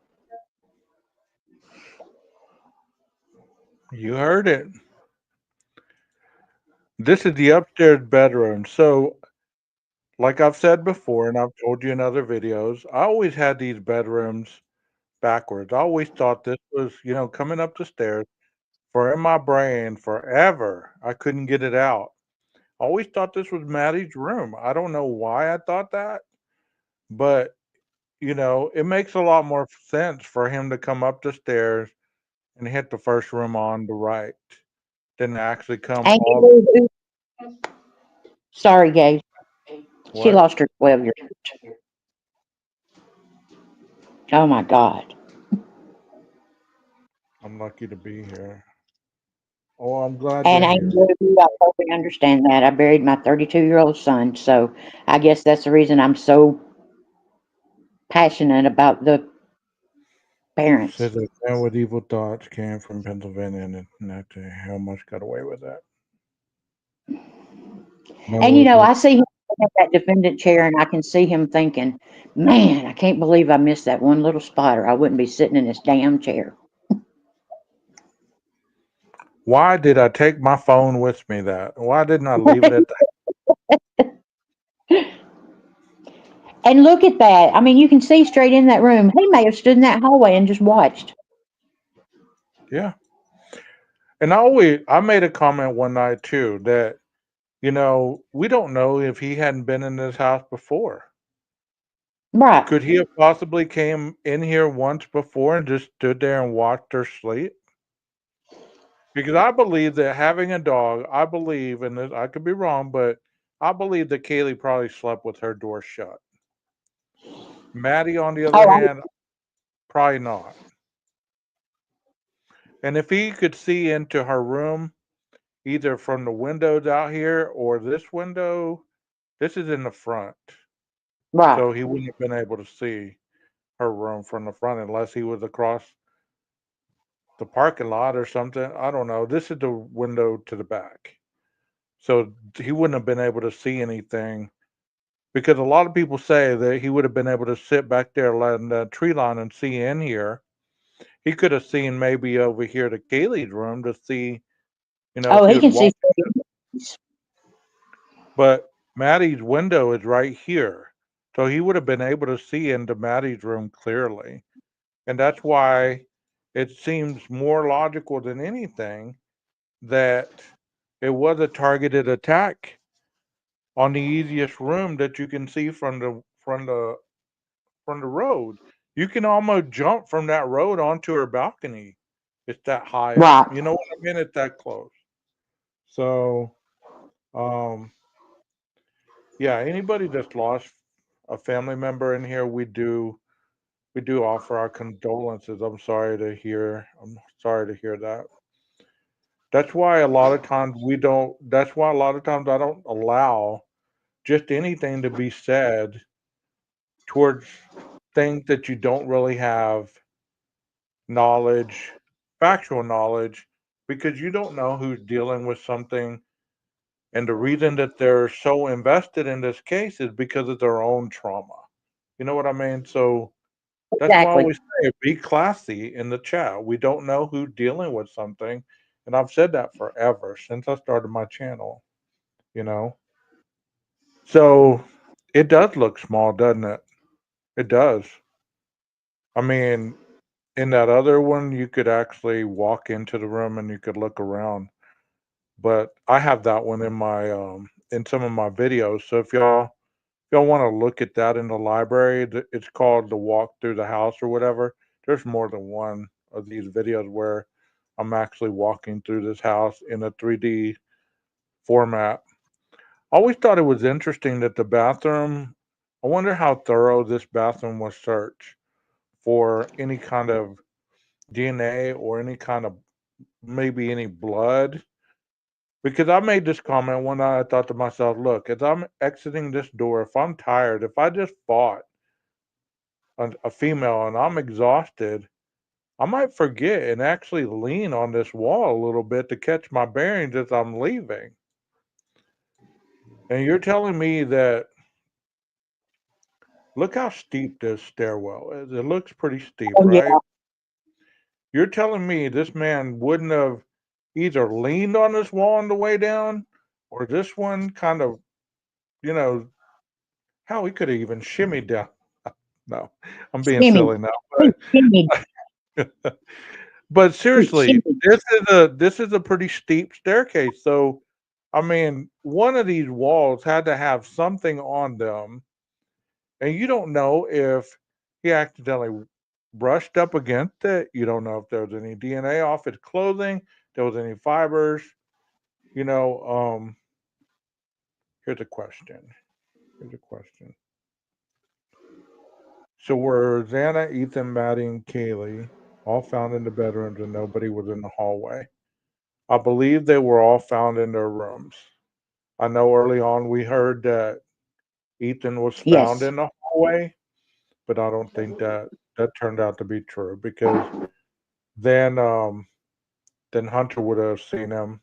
You heard it. This is the upstairs bedroom. So, like I've said before, and I've told you in other videos, I always had these bedrooms backwards. I always thought this was, coming up the stairs. For in my brain, forever, I couldn't get it out. I always thought this was Maddie's room. I don't know why I thought that, but it makes a lot more sense for him to come up the stairs and hit the first room on the right than to actually come And all. sorry, Gabe. She What? lost her 12-year. Oh my God. I'm lucky to be here. Oh, I'm glad And you're I here. totally understand that. I buried my 32-year-old son, so I guess that's the reason I'm so passionate about the parents. Says a man with evil thoughts came from Pennsylvania and that how much got away with that. And No, I see him in that defendant chair, and I can see him thinking, "Man, I can't believe I missed that one little spot, or I wouldn't be sitting in this damn chair." why did I take my phone with me? Why didn't I leave it at the And look at that. I mean, you can see straight in that room. He may have stood in that hallway and just watched. Yeah. And I made a comment one night too that, we don't know if he hadn't been in this house before. Right. Could he have possibly came in here once before and just stood there and watched her sleep? Because I believe that having a dog, I believe, and I could be wrong, but I believe that Kaylee probably slept with her door shut. Maddie, on the other Oh, hand, probably not. And if he could see into her room, either from the windows out here or this window, this is in the front. right. So he wouldn't have been able to see her room from the front unless he was across the parking lot or something. I don't know. This is the window to the back. So he wouldn't have been able to see anything because a lot of people say that he would have been able to sit back there in the tree line and see in here. He could have seen maybe over here to Kaylee's room to see, if Oh, he he was can see. walking. But Maddie's window is right here. So he would have been able to see into Maddie's room clearly. And that's why it seems more logical than anything that it was a targeted attack on the easiest room that you can see from the road. You can almost jump from that road onto her balcony. It's that high up. Right. You know what I mean? It's that close. So, um, yeah, anybody that's lost a family member in here, we do offer our condolences. I'm sorry to hear that. That's why a lot of times we don't that's why a lot of times I don't allow just anything to be said towards things that you don't really have knowledge, factual knowledge, because you don't know who's dealing with something. And the reason that they're so invested in this case is because of their own trauma. You know what I mean? So that's why I Exactly. always say be classy in the chat. We don't know who's dealing with something. And I've said that forever since I started my channel, you know? So it does look small, doesn't it? It does. I mean, in that other one, you could actually walk into the room and you could look around. But I have that one in some of my videos. So if y'all want to look at that in the library, it's called the walk through the house or whatever. There's more than one of these videos where I'm actually walking through this house in a 3D format. I always thought it was interesting that the bathroom. I wonder how thorough this bathroom was searched for any kind of DNA or any kind of maybe any blood. Because I made this comment one night, I thought to myself, look, as I'm exiting this door, if I'm tired, if I just fought a female and I'm exhausted, I might forget and actually lean on this wall a little bit to catch my bearings as I'm leaving. And you're telling me that look how steep this stairwell is. It looks pretty steep, Oh, yeah. right? You're telling me this man wouldn't have either leaned on this wall on the way down or this one kind of, you know, how he could have even shimmied down. No, I'm being Shimmy. silly now. He shimmied. But He seriously, shimmied. this is a pretty steep staircase. So, I mean, one of these walls had to have something on them, and you don't know if he accidentally brushed up against it. You don't know if there was any DNA off his clothing, there was any fibers. You know, here's a question. Here's a question. So were Xana, Ethan, Maddie, and Kaylee all found in the bedrooms and nobody was in the hallway? I believe they were all found in their rooms. I know early on we heard that Ethan was found Yes. in the hallway, but I don't think that turned out to be true because then then Hunter would have seen him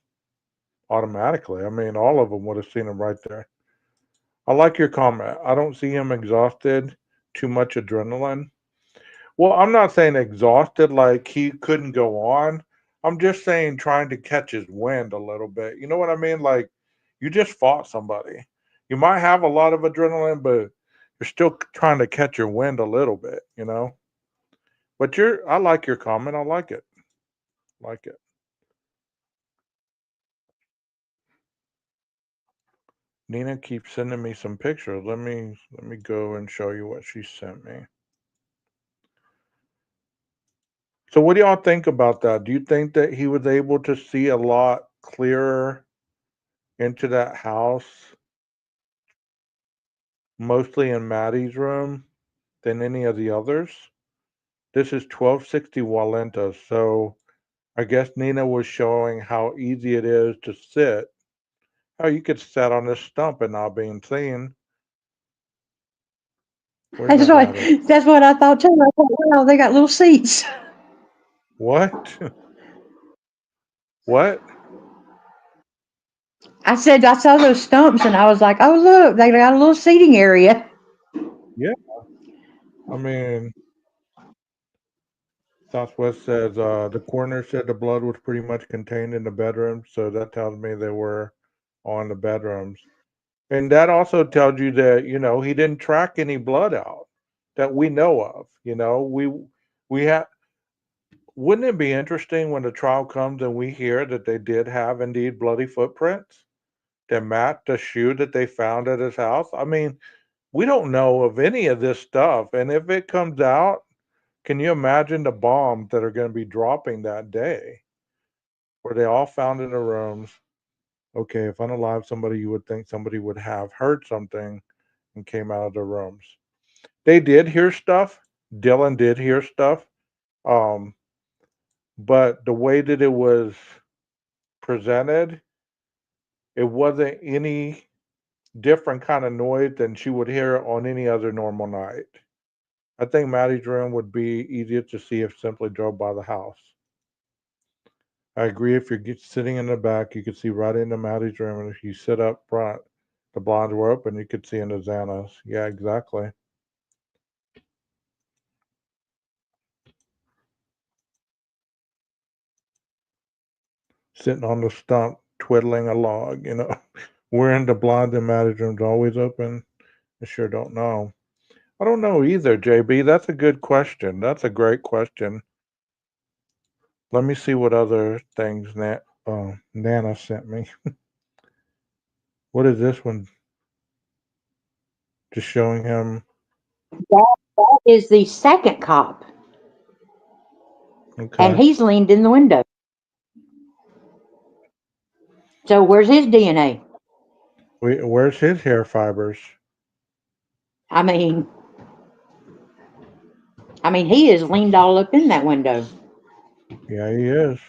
automatically. I mean, all of them would have seen him right there. I like your comment. I don't see him exhausted, too much adrenaline. Well, I'm not saying exhausted like he couldn't go on. I'm just saying trying to catch his wind a little bit. You know what I mean? Like you just fought somebody. You might have a lot of adrenaline, but you're still trying to catch your wind a little bit, you know? But I like your comment. I like it. Like it. Nina keeps sending me some pictures. Let me go and show you what she sent me. So what do y'all think about that? Do you think that he was able to see a lot clearer into that house mostly in Maddie's room than any of the others. This is 1260 Walenta, so I guess Nina was showing how easy it is to sit. How you could sit on this stump and not being seen. Where's That's that what ladder? that's what I thought too. I thought, wow, they got little seats. What? What? I said I saw those stumps and I was like, oh look, they got a little seating area. Yeah. I mean, Southwest says the coroner said the blood was pretty much contained in the bedroom, so that tells me they were on the bedrooms. And that also tells you that, he didn't track any blood out that we know of. We have wouldn't it be interesting when the trial comes and we hear that they did have indeed bloody footprints that match the shoe that they found at his house? I mean, we don't know of any of this stuff. And if it comes out, can you imagine the bombs that are going to be dropping that day? Were they all found in the rooms? Okay, if unalive somebody, you would think somebody would have heard something and came out of the rooms. They did hear stuff. Dylan did hear stuff. Um, but the way that it was presented, it wasn't any different kind of noise than she would hear on any other normal night. I think Maddie's room would be easier to see if simply drove by the house. I agree. If you're sitting in the back, you could see right into Maddie's room, and if you sit up front, the blinds were open, you could see into Xana's. Yeah, exactly. Sitting on the stump, twiddling a log. We're in the blinds in Maddie's room's always open. I sure don't know. I don't know either, JB. That's a good question. That's a great question. Let me see what other things Nana sent me. What is this one? Just showing him. That is the second cop, and Okay. he's leaned in the window. So where's his DNA? Where's his hair fibers? I mean, he is leaned all up in that window. Yeah, he is.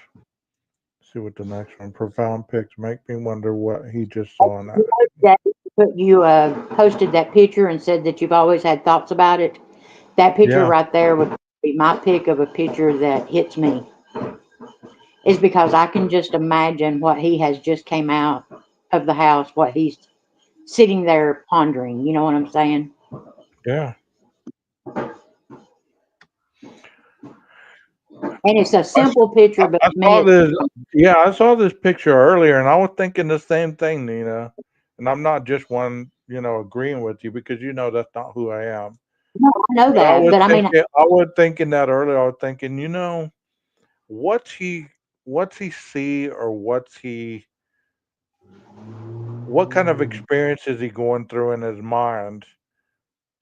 See what the next one. Profound pics make me wonder what he just saw in that. You posted that picture and said that you've always had thoughts about it. That picture Yeah, right there would be my pick of a picture that hits me. Is because I can just imagine what he has just came out of the house, what he's sitting there pondering. You know what I'm saying? yeah. And it's a I, s- simple picture, but I to me, saw this. Yeah, I saw this picture earlier, and I was thinking the same thing, Nina. And I'm not just one, agreeing with you because that's not who I am. no, I know But that. But I mean, I was thinking that earlier. I was thinking, what's he see or what kind of experience is he going through in his mind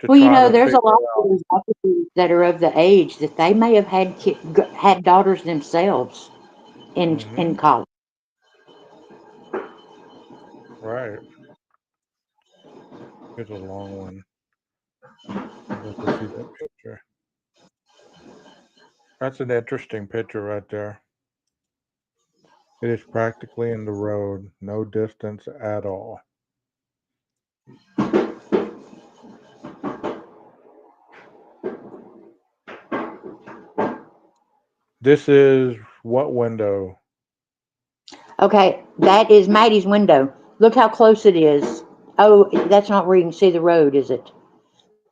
to well, try to there's a figure lot out? of these officers that are of the age that they may have had daughters themselves in Hmm. college. Right. Here's a long one. I'd love to see that picture. That's an interesting picture right there. It is practically in the road, no distance at all. This is what window? Okay, that is Maddie's window. Look how close it is. Oh, that's not where you can see the road, is it?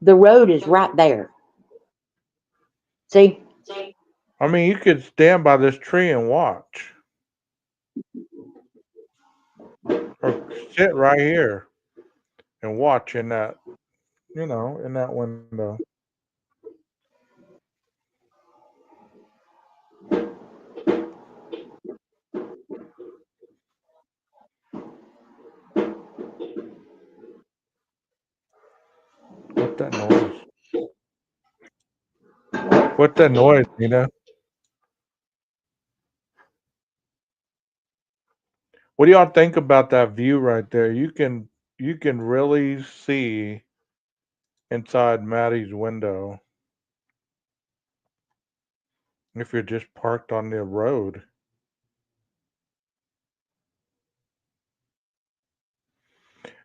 The road is right there. See? I mean, you could stand by this tree and watch, or sit right here and watch in that, in that window. What's that noise? What's that noise, Nina? What do y'all think about that view right there? You can really see inside Maddie's window if you're just parked on the road.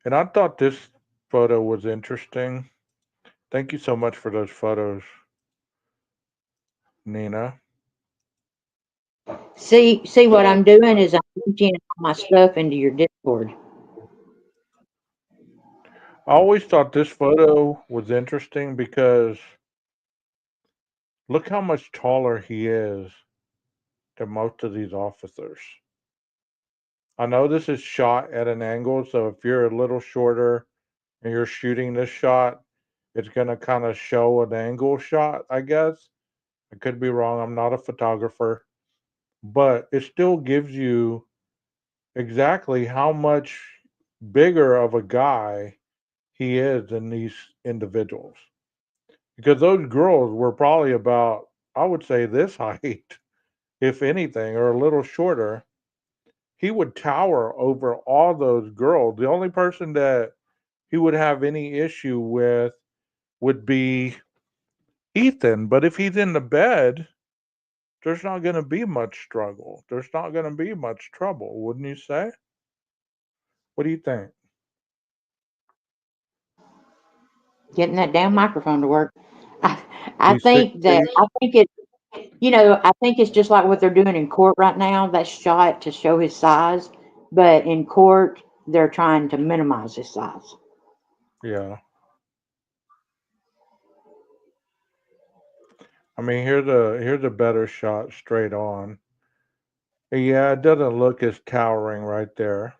And I thought this photo was interesting. Thank you so much for those photos, Nina. See what I'm doing is I'm emptying all my stuff into your Discord. I always thought this photo was interesting because look how much taller he is than most of these officers. I know this is shot at an angle, so if you're a little shorter and you're shooting this shot, it's going to kind of show an angle shot, I guess. I could be wrong. I'm not a photographer, but it still gives you exactly how much bigger of a guy he is than these individuals. Because those girls were probably about, I would say, this height, if anything, or a little shorter. He would tower over all those girls. The only person that he would have any issue with would be Ethan. But if he's in the bed, there's not going to be much struggle. There's not going to be much trouble, wouldn't you say? What do you think? Getting that damn microphone to work. I He's think 6'8". I think it. I think it's just like what they're doing in court right now. That's shot to show his size, but in court they're trying to minimize his size. Yeah. I mean, here's a better shot straight on. Yeah, it doesn't look as towering right there,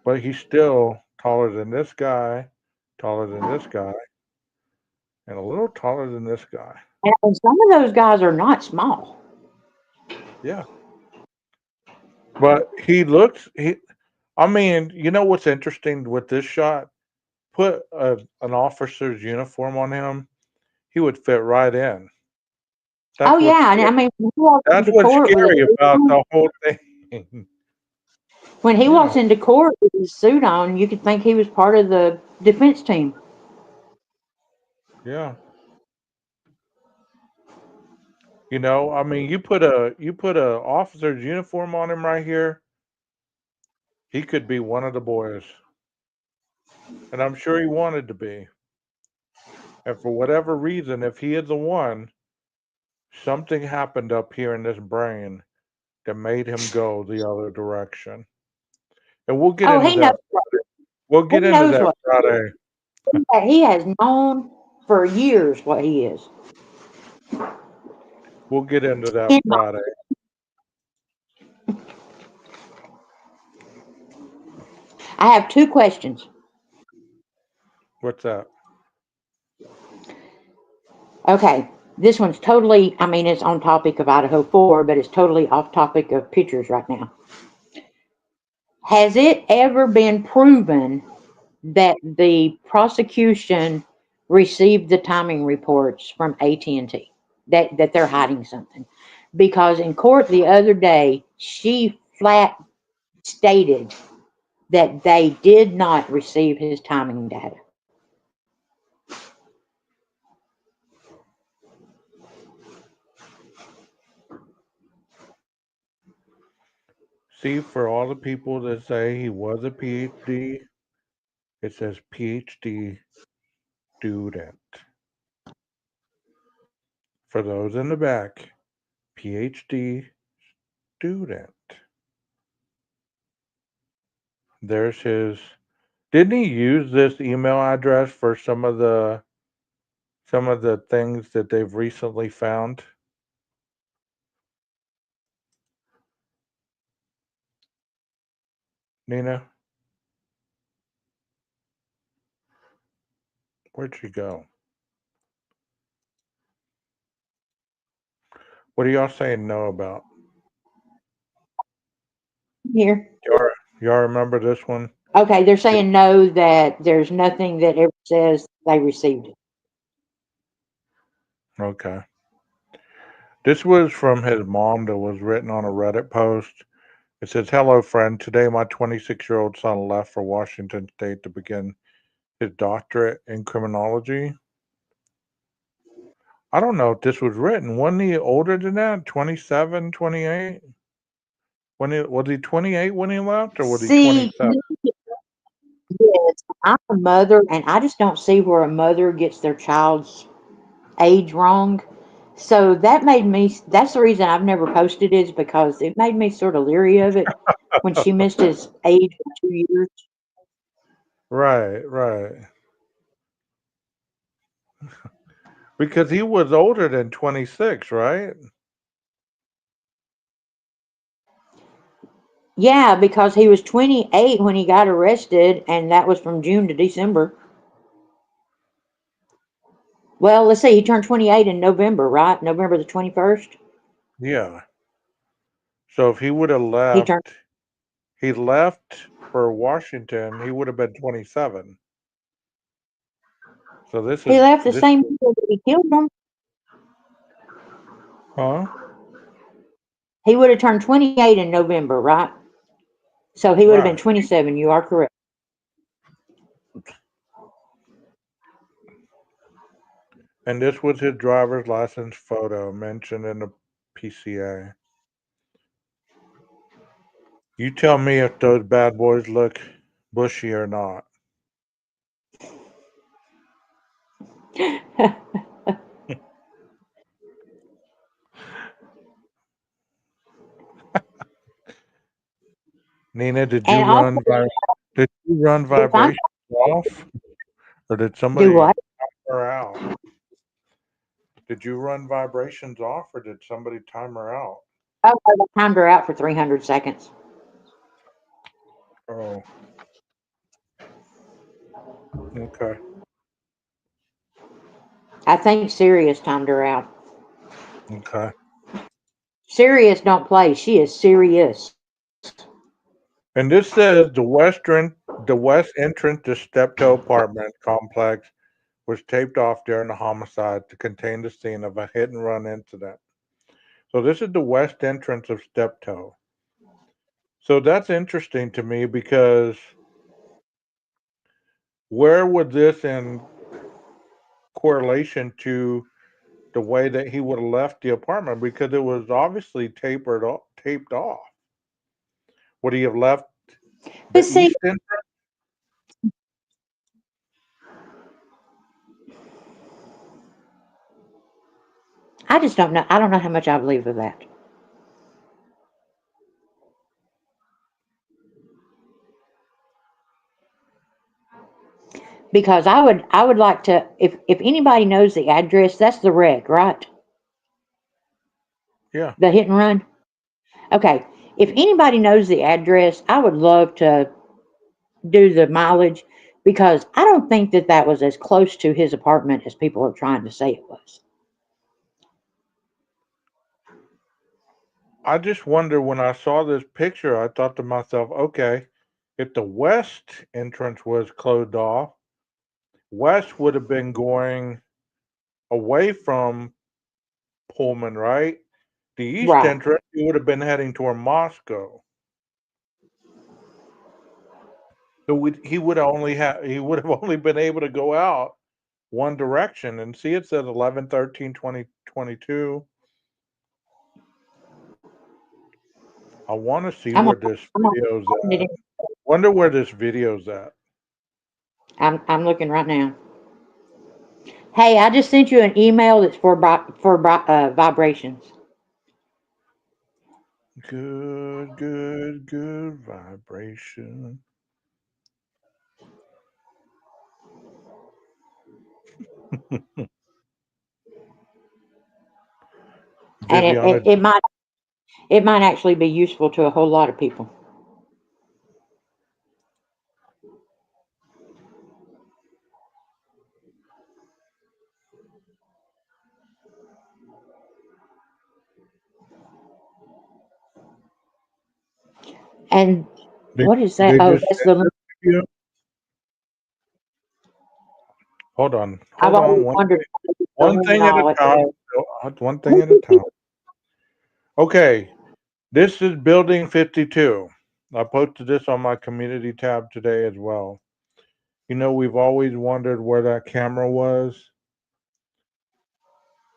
but he's still taller than this guy, taller than this guy, and a little taller than this guy. And some of those guys are not small. Yeah. But I mean, you know what's interesting with this shot? Put an officer's uniform on him, he would fit right in. Oh That's what's yeah, and I scary. mean when he walks That's into what's court with scary a suit about on, the whole thing. when he Yeah, walks into court with his suit on, you could think he was part of the defense team. yeah. I mean, you put a officer's uniform on him right here, he could be one of the boys, and I'm sure he wanted to be. And for whatever reason, if he is the one, something happened up here in this brain that made him go the other direction. And we'll get Oh, into he knows that. We'll he get into knows that what Friday. he has known for years what he is. We'll get into that In my, Friday. I have two questions. What's that? Okay, this one's totally, I mean, it's on topic of Idaho 4, but it's totally off topic of pictures right now. Has it ever been proven that the prosecution received the timing reports from AT&T, that they're hiding something? Because in court the other day, she flat stated that they did not receive his timing data. See, for all the people that say he was a PhD, it says PhD student. For those in the back, PhD student. There's his. Didn't he use this email address for some of the things that they've recently found? Nina, where'd she go? What are y'all saying no about? Here. Y'all remember this one? Okay, they're saying no, that there's nothing that ever says they received it. Okay. This was from his mom that was written on a Reddit post. It says, "Hello, friend. Today, my 26-year-old son left for Washington State to begin his doctorate in criminology. I don't know if this was written. Wasn't he older than that? 27, 28? Was he 28 when he left, or was he See, 27? yes, I'm a mother, and I just don't see where a mother gets their child's age wrong. So that made me, that's the reason I've never posted it, is because it made me sort of leery of it when she missed his age for 2 years. Right. Because he was older than 26, right? Yeah, because he was 28 when he got arrested, and that was from June to December. Well, let's see, he turned 28 in November, right? November the 21st. Yeah. So if he would have He turned. left for Washington, he would have been 27. So He left the this, same year that he killed him. huh? He would have turned 28 in November, right? So he would have been Right. 27. You are correct. And this was his driver's license photo mentioned in the PCA. You tell me if those bad boys look bushy or not. Nina, And also, did you run if I'm vibrations off, or did do somebody what? time her out? Did you run vibrations off, or did somebody time her out? Oh, I timed her out for 300 seconds. Oh, okay. I think Sirius timed her out. Okay. Sirius don't play. She is serious. And this says the west entrance to Steptoe apartment complex was taped off during the homicide to contain the scene of a hit and run incident. So this is the west entrance of Steptoe. So that's interesting to me because where would this in correlation to the way that he would have left the apartment? Because it was obviously taped off. Would he have left But the see, east entrance? I just don't know. I don't know how much I believe of that. Because I would like to, if anybody knows the address, that's the wreck, right? Yeah. The hit and run. Okay. If anybody knows the address, I would love to do the mileage, because I don't think that that was as close to his apartment as people are trying to say it was. I just wonder, when I saw this picture, I thought to myself, okay, if the west entrance was closed off, west would have been going away from Pullman, right? The east Right. entrance, he would have been heading toward Moscow. So he would have only been able to go out one direction. And see, it says 11/13/2022. I want to see I'm where gonna, this I'm gonna video's open it at. in. Wonder where this video's at. I'm looking right now. Hey, I just sent you an email that's for vibrations. Good vibration. And Viviana, it might actually be useful to a whole lot of people. And did, what is that? did Oh, you that's send the. this video? Hold on. I've Hold on. always wondered the One thing at a luminol at time. One thing at a time. Okay. This is Building 52. I posted this on my community tab today as well. we've always wondered where that camera was.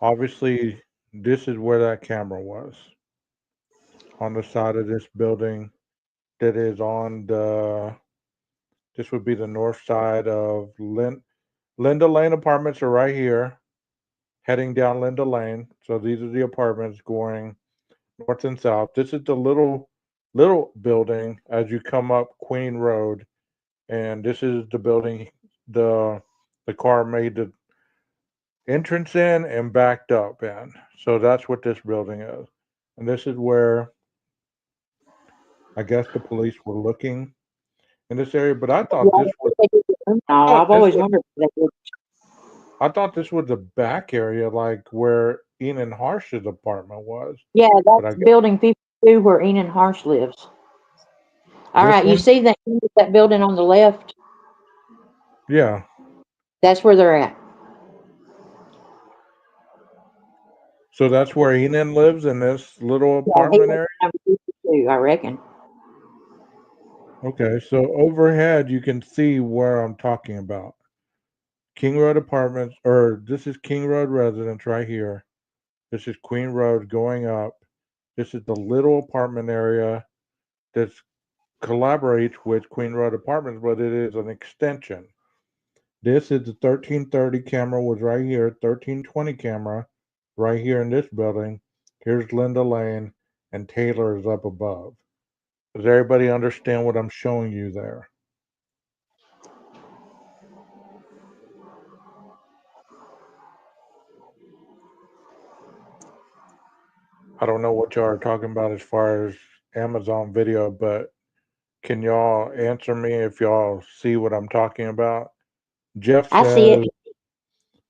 Obviously, this is where that camera was, on the side of this building that is on this would be the north side of Linda Lane apartments are right here, heading down Linda Lane. So these are the apartments going north and south. This is the little building as you come up Queen Road, and this is the building the car made the entrance in and backed up in. So that's what this building is. And this is where I guess the police were looking in this area. But I thought Yeah, this was no, I thought I've this always was wondered if they would. I thought this was the back area, like where Enan Harsh's apartment was. Yeah, But I that's guess building 52 where Enan Harsh lives. All this right, you one, see that building on the left? yeah. That's where they're at. So that's where Enan lives in this little Yeah, he apartment lives area. at number 52, I reckon. Okay, so overhead you can see where I'm talking about. King Road Apartments, or this is King Road Residence right here. This is Queen Road going up. This is the little apartment area that collaborates with Queen Road Apartments, but it is an extension. This is the 1330 camera was right here, 1320 camera right here in this building. Here's Linda Lane, and Taylor is up above. Does everybody understand what I'm showing you there? I don't know what y'all are talking about as far as Amazon video, but can y'all answer me if y'all see what I'm talking about? Jeff I see says, it.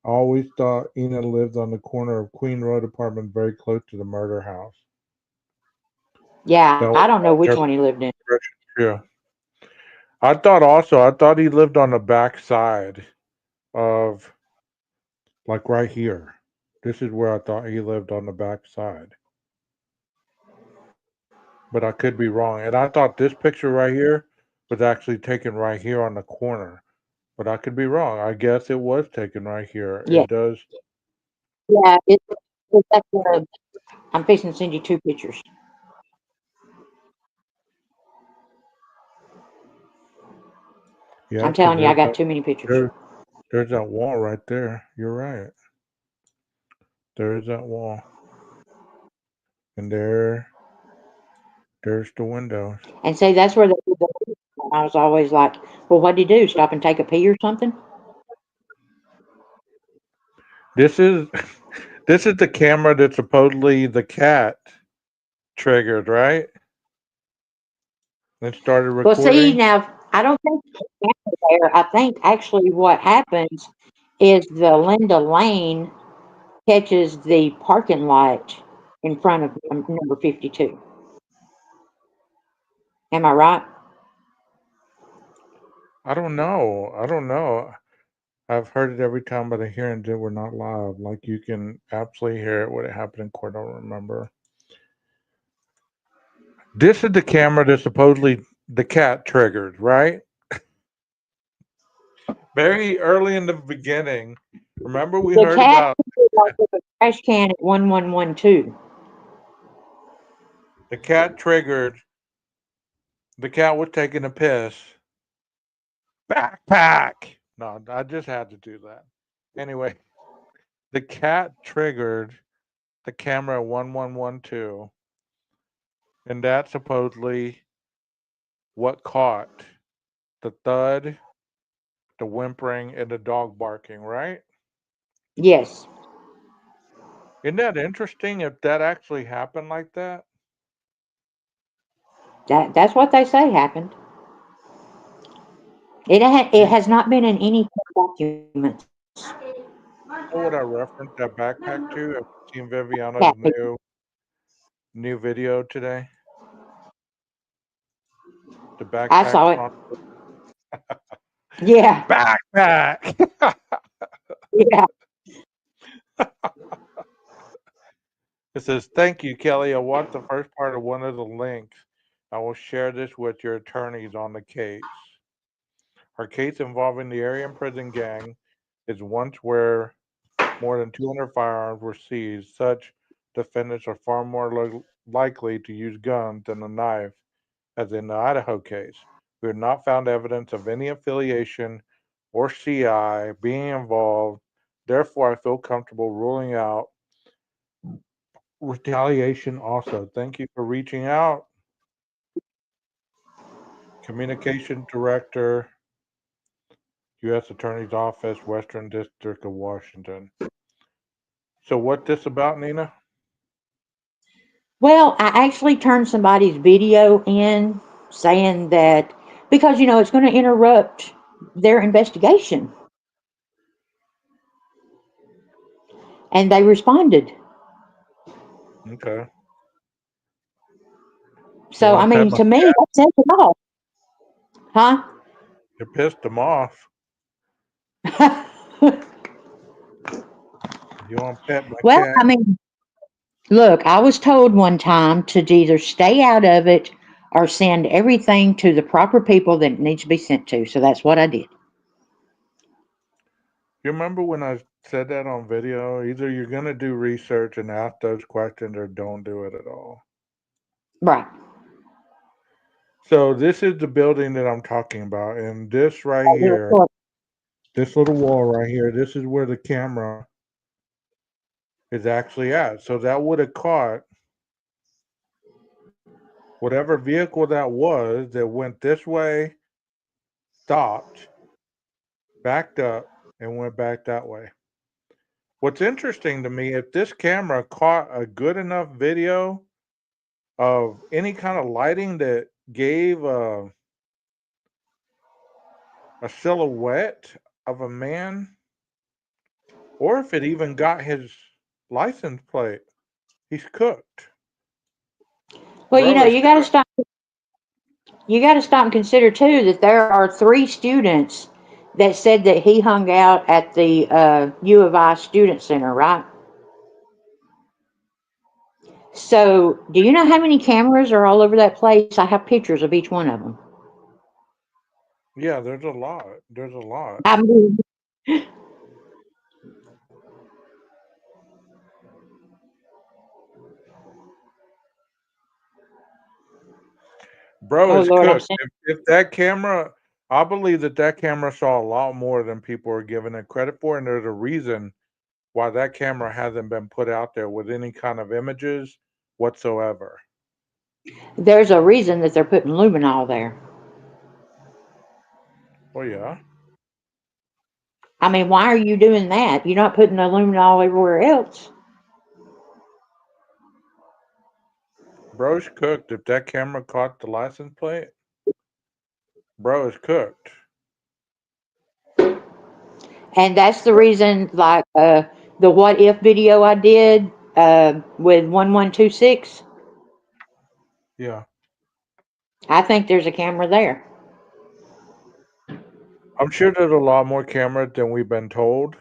I always thought Enid lived on the corner of Queen Road apartment very close to the murder house. Yeah, That was I don't my know which one he lived in. interpretation. Yeah. I thought he lived on the back side of, like right here. This is where I thought he lived, on the back side. But I could be wrong. And I thought this picture right here was actually taken right here on the corner. But I could be wrong. I guess it was taken right here. Yeah, It does. yeah, it's like I'm fixing to send you two pictures. Yeah, I'm because telling you, I got too many pictures. there's that wall right there. You're right. There is that wall. And there's the windows. And see, that's where I was always like, well, what'd he do? Stop and take a pee or something? This is this is the camera that supposedly the cat triggered, right? And started Well, see, recording. now, I don't think it's there. I think actually what happens is the Linda Lane catches the parking lot in front of number 52. Am I right? I don't know. I don't know. I've heard it every time, but I hear it that we're not live. Like you can absolutely hear it when it happened in court. I don't remember. This is the camera that supposedly the cat triggered, right? Very early in the beginning. Remember we The heard cat about took a trash can at 1112. the cat triggered. The cat was taking a piss. Backpack. No, I just had to do that. Anyway, the cat triggered the camera at 1112, and that supposedly what caught the thud, the whimpering, and the dog barking, right? Yes, Isn't that interesting if that actually happened like that? that's what they say happened. It has not been in any documents. You know what I referenced that backpack to? Have you seen Viviana's Cat people. new video today? The I backpack saw it. sponsor. Yeah, Backpack. yeah. It says, "Thank you, Kelly. I watched the first part of one of the links. I will share this with your attorneys on the case." Our case involving the Aryan prison gang is one where more than 200 firearms were seized. Such defendants are far more likely to use guns than a knife, as in the Idaho case. We have not found evidence of any affiliation or CI being involved. Therefore, I feel comfortable ruling out retaliation also. Thank you for reaching out. Communication Director, U.S. Attorney's Office, Western District of Washington. So what's this about, Nina? Well, I actually turned somebody's video in saying that because, it's going to interrupt their investigation. And they responded. Okay. So, I pet my to me, that says it all. Huh? You pissed them off. You want to pet my Well, cat? look, I was told one time to either stay out of it or send everything to the proper people that it needs to be sent to. So that's what I did. You remember when I said that on video? Either you're going to do research and ask those questions or don't do it at all. Right. So this is the building that I'm talking about. And this right here, this little wall right here, this is where the camera is actually at. So that would have caught whatever vehicle that was that went this way, stopped, backed up, and went back that way. What's interesting to me, if this camera caught a good enough video of any kind of lighting that gave a silhouette of a man, or if it even got his license plate, he's cooked. Well, Bro is you got to stop. You got to stop and consider too that there are 3 students that said that he hung out at the U of I Student Center, right? So, do you know how many cameras are all over that place? I have pictures of each one of them. Yeah, there's a lot. There's a lot. I mean, Bro oh is Lord, I'm cooked. saying. If that camera, I believe that camera saw a lot more than people are giving it credit for, and there's a reason why that camera hasn't been put out there with any kind of images whatsoever. There's a reason that they're putting luminol there. Oh yeah. Why are you doing that? You're not putting the luminol everywhere else. Bro's cooked. If that camera caught the license plate, bro is cooked. And that's the reason, like the what if video I did with 1126. Yeah. I think there's a camera there. I'm sure there's a lot more cameras than we've been told.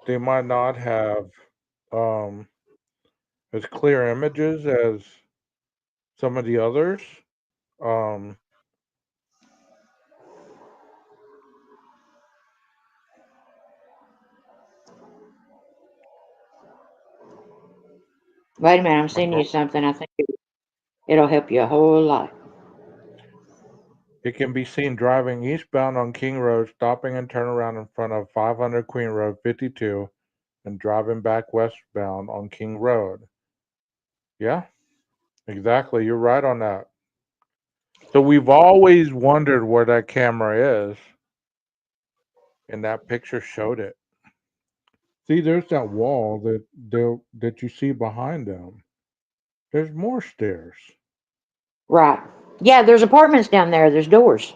They might not have as clear images as some of the others. Wait a minute, I'm sending you something. I think it'll help you a whole lot. It can be seen driving eastbound on King Road, stopping and turn around in front of 500 Queen Road 52, and driving back westbound on King Road. Yeah, exactly. You're right on that. So we've always wondered where that camera is, and that picture showed it. See, there's that wall that you see behind them. There's more stairs. Right. Yeah, there's apartments down there. There's doors.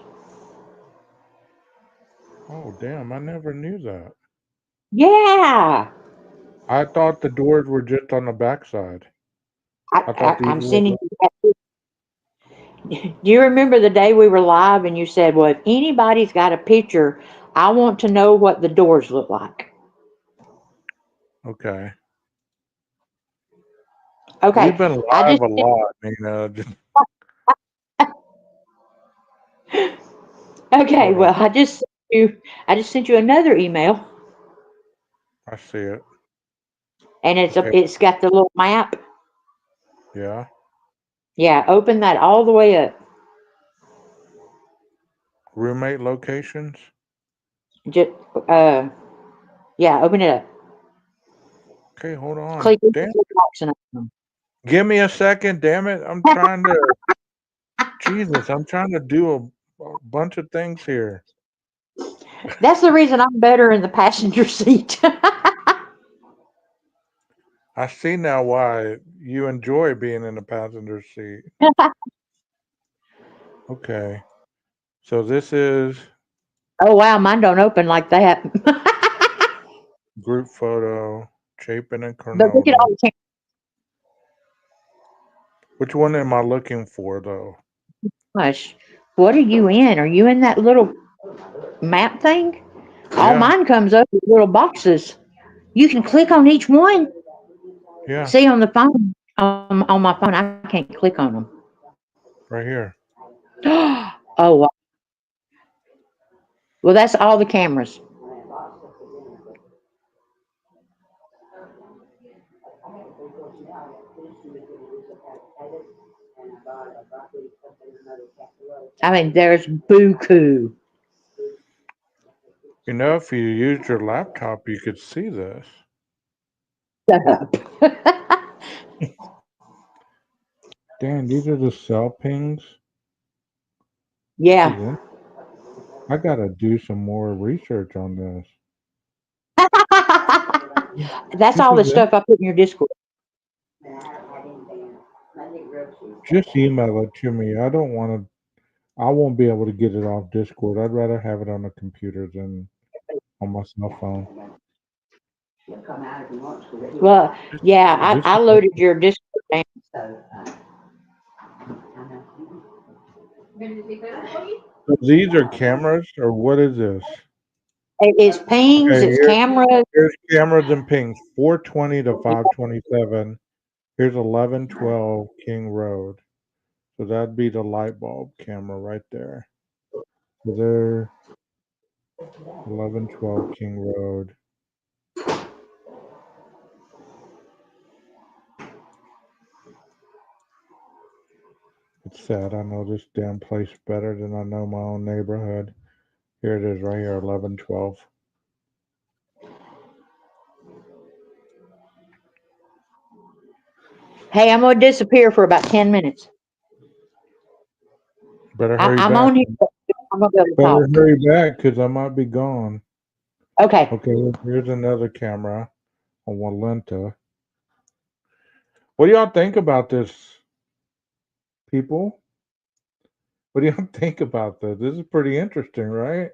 Oh, damn, I never knew that. Yeah. I thought the doors were just on the backside. I thought these I'm were. sending you that. Do you remember the day we were live and you said, well, if anybody's got a picture, I want to know what the doors look like. Okay. Okay. We've been live a lot, Nina. Okay, Hold well, on. I just sent you another email, I see it. and Okay. it's got the little map. Yeah. Yeah, open that all the way up. Roommate locations. Just yeah, open it up. Okay, hold on. Click each Damn. little box and open them. Give me a second, damn it. I'm trying to Jesus, I'm trying to do a bunch of things here. That's the reason I'm better in the passenger seat. I see now why you enjoy being in the passenger seat. Okay. So this is Oh wow, mine don't open like that. group photo, Chapin and But look at Coronado. all the Which one am I looking for though? cameras. What are you in? Are you in that little map thing? All Yeah, mine comes up with little boxes. You can click on each one. yeah, See on the phone, on my phone, I can't click on right here. them. Oh, wow. Well, that's all the cameras. I mean, there's buku. You know, if you used your laptop, you could see this. Shut up. Dan, these are the cell pings. This is Yeah. in. I gotta do some more research on this. That's This all the is in. stuff I put in your Discord. Just email it to me. I don't want to. I won't be able to get it off Discord. I'd rather have it on the computer than on my cell phone. Well, yeah, This I loaded your Discord down. so these are cameras, or what is this? It's pings, Okay, it's cameras. here's cameras and pings. 420 to 527. Here's 1112 King Road. So that'd be the light bulb camera right there. So there, 1112 King Road. It's sad. I know this damn place better than I know my own neighborhood. Here it is right here, 1112. Hey, I'm gonna disappear for about 10 minutes. Better hurry I'm back. on here. I'm gonna be able to Better talk. hurry back because I might be gone. Okay. Okay, here's another camera on Walenta. What do y'all think about this, people? What do y'all think about this? This is pretty interesting, right?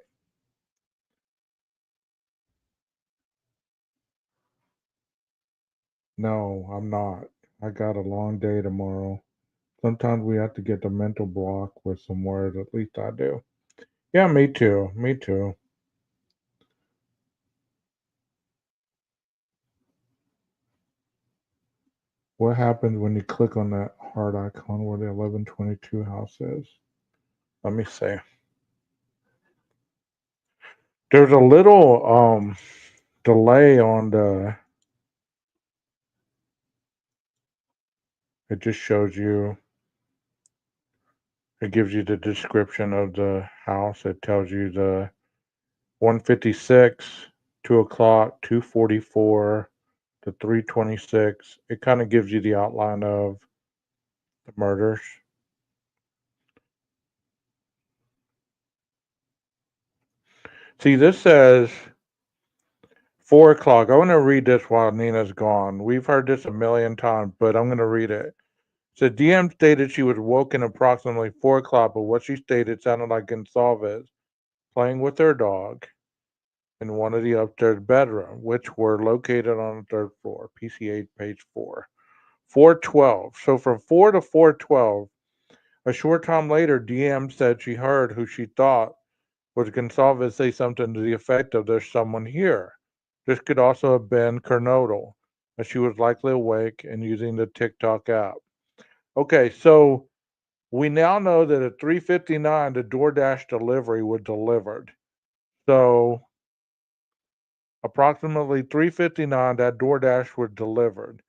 No, I'm not. I got a long day tomorrow. Sometimes we have to get the mental block with some words. At least I do. Yeah, me too. Me too. What happens when you click on that heart icon where the 1122 house is? Let me see. There's a little delay on the. It just shows you. It gives you the description of the house. It tells you the 156, 2 o'clock, 244, the 326. It kind of gives you the outline of the murders. See, this says 4 o'clock. I want to read this while Nina's gone. We've heard this a million times, but I'm going to read it. So DM stated she was woken approximately 4 o'clock, but what she stated sounded like Gonsalves playing with her dog in one of the upstairs bedrooms, which were located on the third floor. PCH page 4. 412. So from 4 to 412, a short time later, DM said she heard who she thought was Gonsalves say something to the effect of "There's someone here." This could also have been Kernodle, as she was likely awake and using the TikTok app. Okay, so We now know that at 3:59, the DoorDash delivery was delivered. So approximately 3:59, that DoorDash was delivered.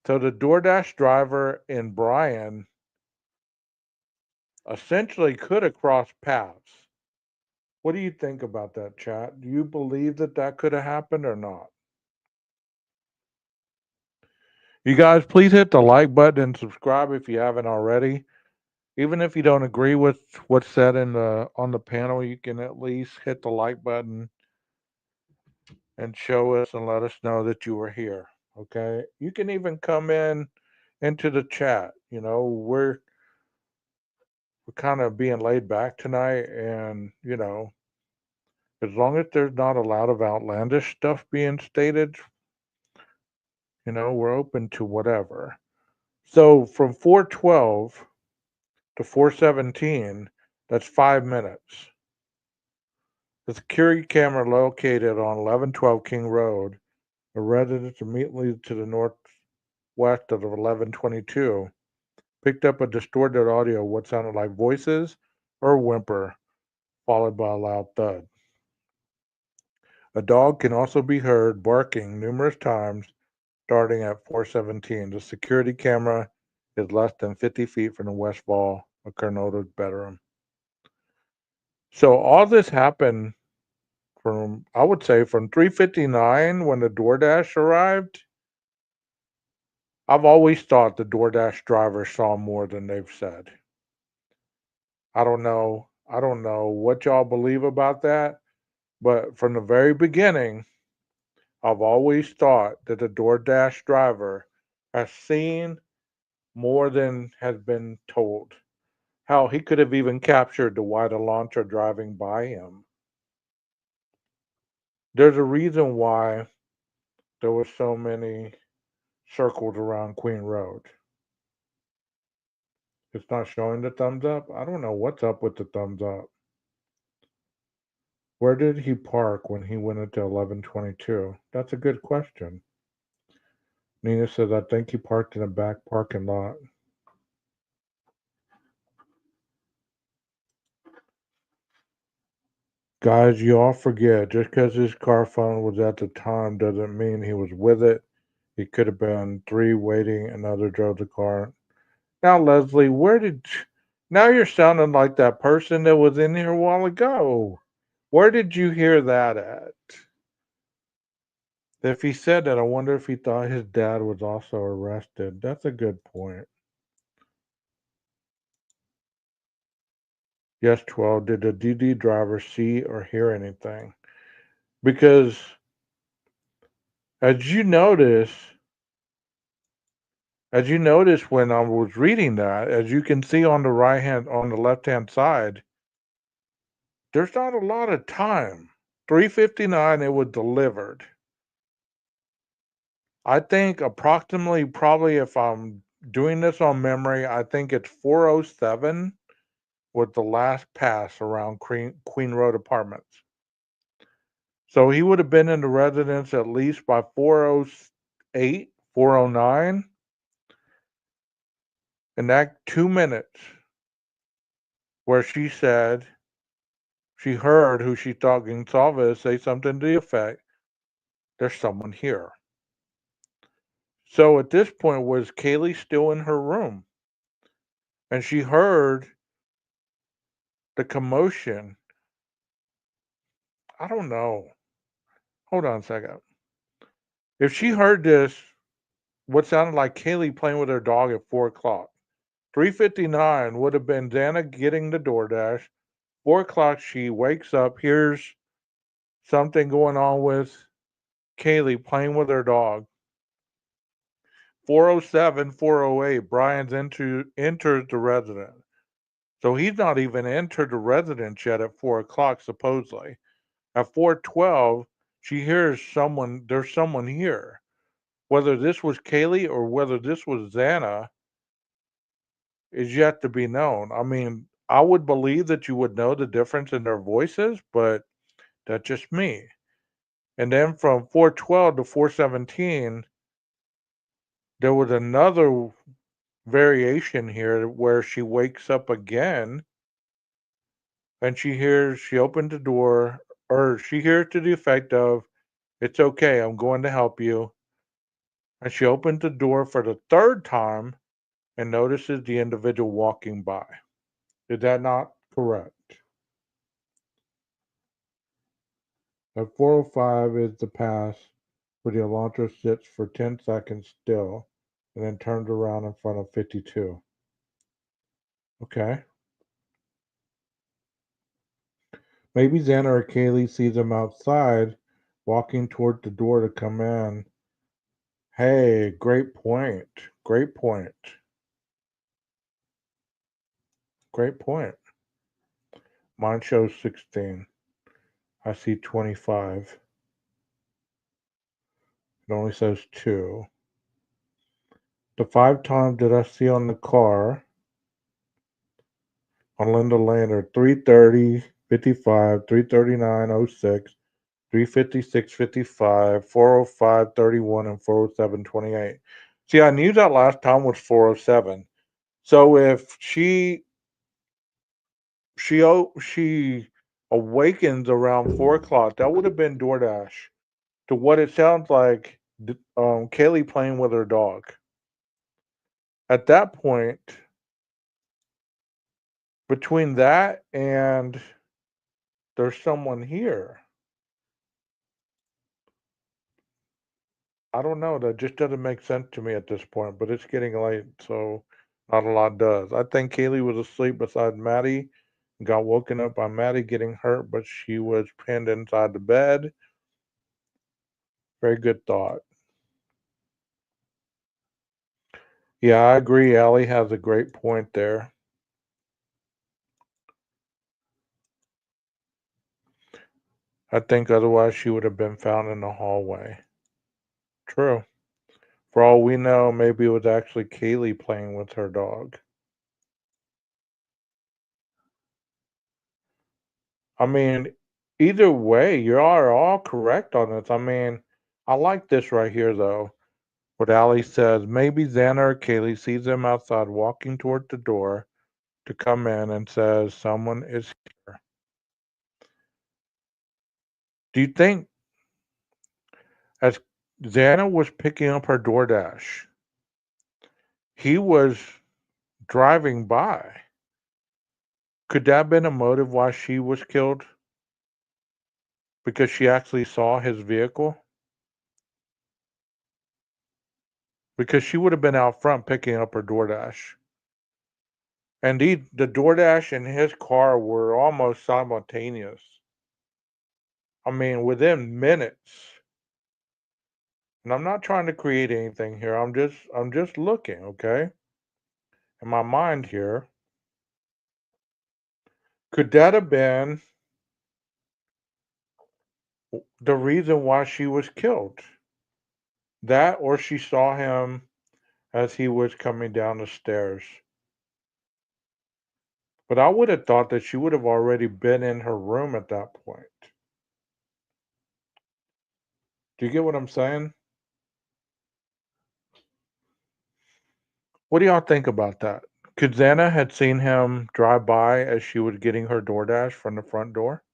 So the DoorDash driver and Brian essentially could have crossed paths. What do you think about that, chat? Do you believe that that could have happened or not? You guys, please hit the like button and subscribe if you haven't already. Even if you don't agree with what's said in the on the panel, you can at least hit the like button and show us and let us know that you were here. Okay? You can even come into the chat. You know, we're kind of being laid back tonight, and as long as there's not a lot of outlandish stuff being stated, we're open to whatever. So from 4:12 to 4:17, that's 5 minutes. The security camera located on 1112 King Road, a residence immediately to the northwest of 1122, picked up a distorted audio of what sounded like voices or a whimper, followed by a loud thud. A dog can also be heard barking numerous times starting at 4:17. The security camera is less than 50 feet from the west wall of Carnota's bedroom. So all this happened from, I would say, from 3:59 when the DoorDash arrived. I've always thought the DoorDash driver saw more than they've said. I don't know. I don't know what y'all believe about that, but from the very beginning, I've always thought that the DoorDash driver has seen more than has been told. Hell, he could have even captured the white Elantra driving by him. There's a reason why there were so many circles around Queen Road. It's not showing the thumbs up. I don't know what's up with the thumbs up. Where did he park when he went into 1122? That's a good question. Nina says, I think he parked in the back parking lot. Guys, you all forget, just because his car phone was at the time doesn't mean he was with it. He could have been three waiting, another drove the car. Now, Leslie, now you're sounding like that person that was in here a while ago. Where did you hear that at? If he said that, I wonder if he thought his dad was also arrested. That's a good point. Yes, 12. Did the DD driver see or hear anything? Because as you notice when I was reading that, as you can see on the left-hand side, there's not a lot of time. 3:59, it was delivered. I think approximately, probably if I'm doing this on memory, I think it's 4:07 was the last pass around Queen Road Apartments. So he would have been in the residence at least by 4:08, 4:09. And that 2 minutes where she said she heard who she thought Gonsalves say something to the effect, there's someone here. So at this point, was Kaylee still in her room? And she heard the commotion. I don't know. Hold on a second. If she heard this, what sounded like Kaylee playing with her dog at 4 o'clock, 3:59 would have been Xana getting the DoorDash. 4 o'clock, she wakes up, hears something going on with Kaylee playing with her dog. 4:07, 4:08, Brian's enters the residence. So he's not even entered the residence yet at 4 o'clock, supposedly. At 4:12, she hears there's someone here. Whether this was Kaylee or whether this was Xana is yet to be known. I mean, I would believe that you would know the difference in their voices, but that's just me. And then from 4:12 to 4:17, there was another variation here where she wakes up again and she opened the door, or she hears to the effect of, "It's okay, I'm going to help you." And she opens the door for the third time and notices the individual walking by. Is that not correct? At 4:05 is the pass where the Elantra sits for 10 seconds still and then turns around in front of 52. Okay. Maybe Xana or Kaylee sees him outside walking toward the door to come in. Hey, great point. Great point. Great point. Mine shows 16. I see 25. It only says 2. The 5 times that I see on the car on Linda Lane are 3:30, 55, 3:39, 06, 3:56, 55, 4:05, 31, and 4:07, 28. See, I knew that last time was 4:07. So if she awakens around 4 o'clock, that would have been DoorDash. To what it sounds like, Kaylee playing with her dog. At that point, between that and there's someone here, I don't know. That just doesn't make sense to me at this point. But it's getting late, so not a lot does. I think Kaylee was asleep beside Maddie, got woken up by Maddie getting hurt, but she was pinned inside the bed. Very good thought. Yeah, I agree. Allie has a great point there. I think otherwise she would have been found in the hallway. True. For all we know, maybe it was actually Kaylee playing with her dog. I mean, either way, you are all correct on this. I mean, I like this right here, though. What Allie says, maybe Xana or Kaylee sees them outside walking toward the door to come in and says, someone is here. Do you think, as Xana was picking up her DoorDash, he was driving by? Could that have been a motive why she was killed? Because she actually saw his vehicle? Because she would have been out front picking up her DoorDash. And the DoorDash and his car were almost simultaneous. I mean, within minutes. And I'm not trying to create anything here. I'm just looking, okay? In my mind here. Could that have been the reason why she was killed? That, or she saw him as he was coming down the stairs. But I would have thought that she would have already been in her room at that point. Do you get what I'm saying? What do y'all think about that? Could Xana had seen him drive by as she was getting her DoorDash from the front door?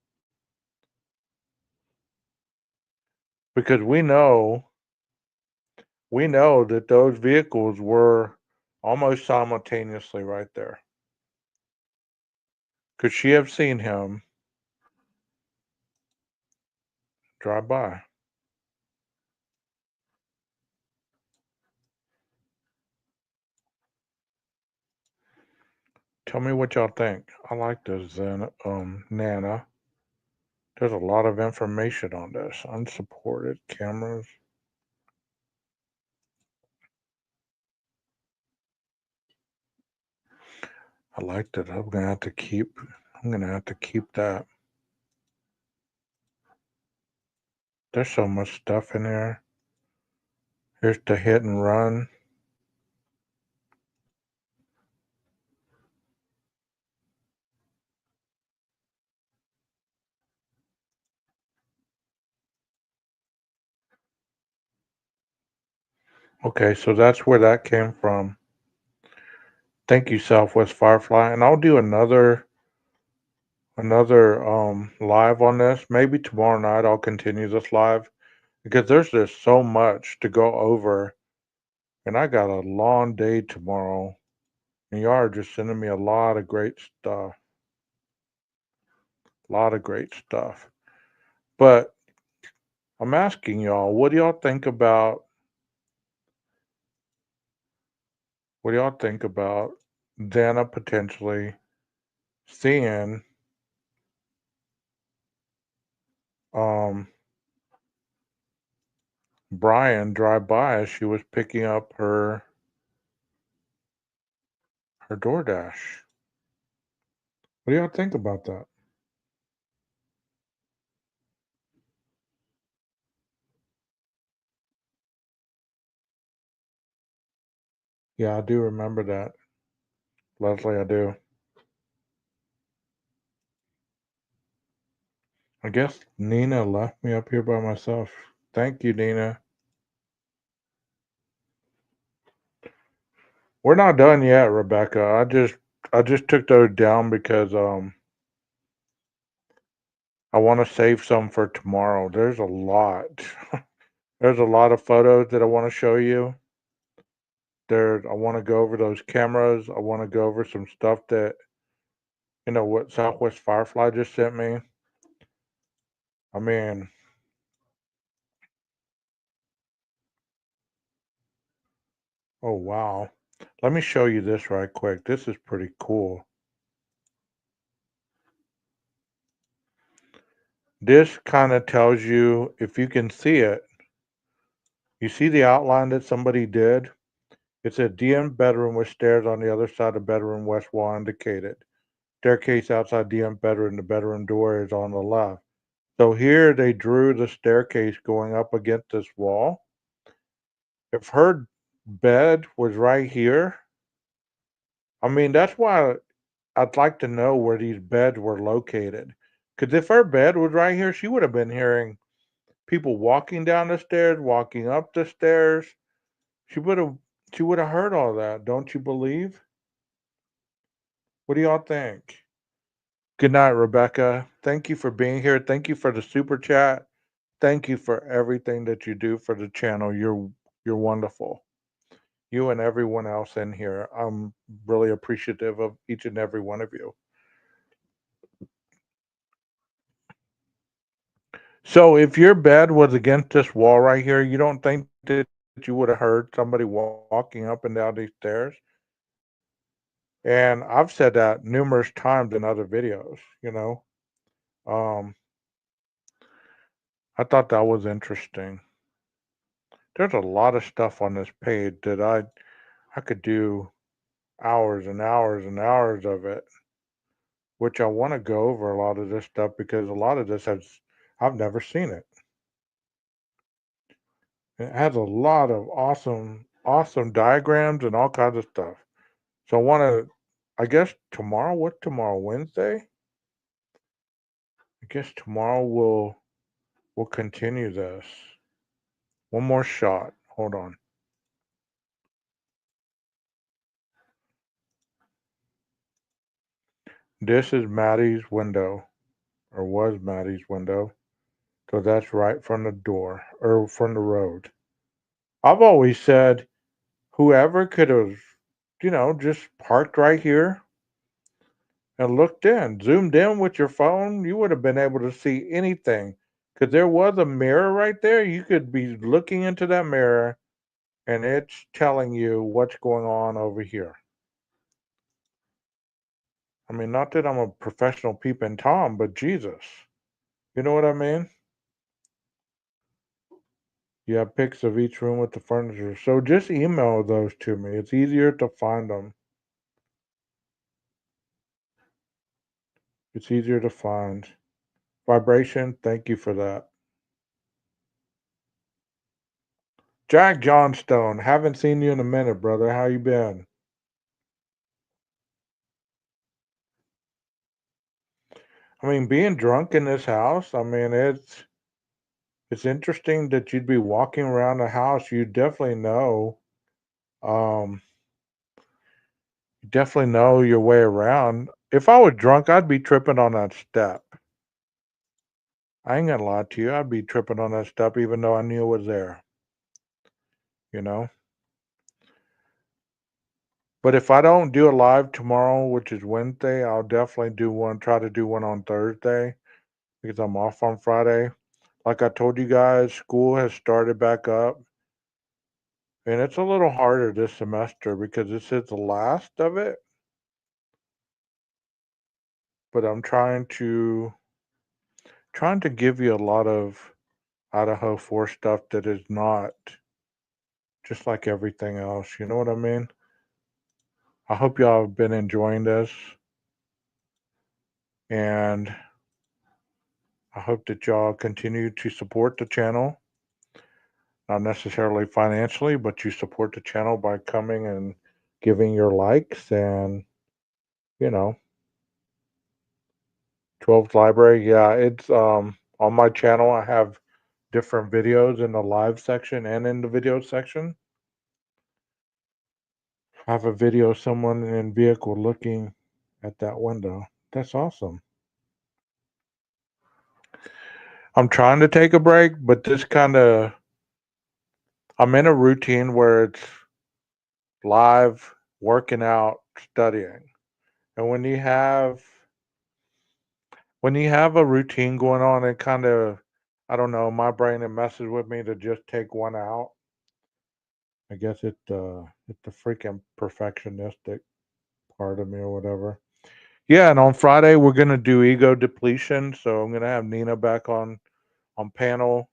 Because we know that those vehicles were almost simultaneously right there. Could she have seen him drive by? Tell me what y'all think. I like this, Nana. There's a lot of information on this. Unsupported cameras. I like that. I'm gonna have to keep that. There's so much stuff in there. Here's the hit and run. Okay, so that's where that came from. Thank you, Southwest Firefly. And I'll do another live on this. Maybe tomorrow night I'll continue this live because there's just so much to go over. And I got a long day tomorrow. And y'all are just sending me a lot of great stuff. A lot of great stuff. But I'm asking y'all, what do y'all think about Dana potentially seeing um Brian drive by as she was picking up her DoorDash? What do y'all think about that? Yeah, I do remember that. Leslie, I do. I guess Nina left me up here by myself. Thank you, Nina. We're not done yet, Rebecca. I just took those down because I want to save some for tomorrow. There's a lot. There's a lot of photos that I want to show you. I want to go over those cameras. I want to go over some stuff that what Southwest Firefly just sent me. I mean, oh wow. Let me show you this right quick. This is pretty cool. This kind of tells you, if you can see it, you see the outline that somebody did? It's a DM bedroom with stairs on the other side of bedroom west wall indicated. Staircase outside DM bedroom. The bedroom door is on the left. So here they drew the staircase going up against this wall. If her bed was right here, I mean, that's why I'd like to know where these beds were located. Because if her bed was right here, she would have been hearing people walking down the stairs, walking up the stairs. She would have she would have heard all that, don't you believe? What do y'all think? Good night, Rebecca. Thank you for being here. Thank you for the super chat. Thank you for everything that you do for the channel. You're wonderful. You and everyone else in here. I'm really appreciative of each and every one of you. So if your bed was against this wall right here, you don't think that you would have heard somebody walking up and down these stairs? And I've said that numerous times in other videos. Um, I thought that was interesting. There's a lot of stuff on this page that I could do hours and hours and hours of it, which I want to go over a lot of this stuff because a lot of this I've never seen it. It has a lot of awesome diagrams and all kinds of stuff. So I want to, I guess tomorrow, what's tomorrow, Wednesday? I guess tomorrow we'll continue this. One more shot. Hold on. This is Maddie's window, or was Maddie's window. So that's right from the door, or from the road. I've always said whoever could have, just parked right here and looked in, zoomed in with your phone, you would have been able to see anything. Because there was a mirror right there. You could be looking into that mirror and it's telling you what's going on over here. I mean, not that I'm a professional peeping Tom, but Jesus. You know what I mean? You have pics of each room with the furniture. So just email those to me. It's easier to find them. It's easier to find. Vibration, thank you for that. Jack Johnstone, haven't seen you in a minute, brother. How you been? I mean, being drunk in this house, I mean, it's interesting that you'd be walking around the house. You definitely know, um, You definitely know your way around. If I was drunk, I'd be tripping on that step. I ain't gonna lie to you. I'd be tripping on that step even though I knew it was there. You know? But if I don't do a live tomorrow, which is Wednesday, I'll definitely try to do one on Thursday because I'm off on Friday. Like I told you guys, school has started back up. And it's a little harder this semester because this is the last of it. But I'm trying to give you a lot of Idaho 4 stuff that is not just like everything else. You know what I mean? I hope y'all have been enjoying this. And I hope that y'all continue to support the channel. Not necessarily financially, but you support the channel by coming and giving your likes and, you know, 12's library. Yeah, it's on my channel. I have different videos in the live section and in the video section. I have a video of someone in vehicle looking at that window. That's awesome. I'm trying to take a break, but I'm in a routine where it's live, working out, studying. And when you have a routine going on, it kind of, I don't know, my brain, it messes with me to just take one out. I guess it's the freaking perfectionistic part of me or whatever. Yeah, and on Friday we're gonna do ego depletion, so I'm gonna have Nina back on panel.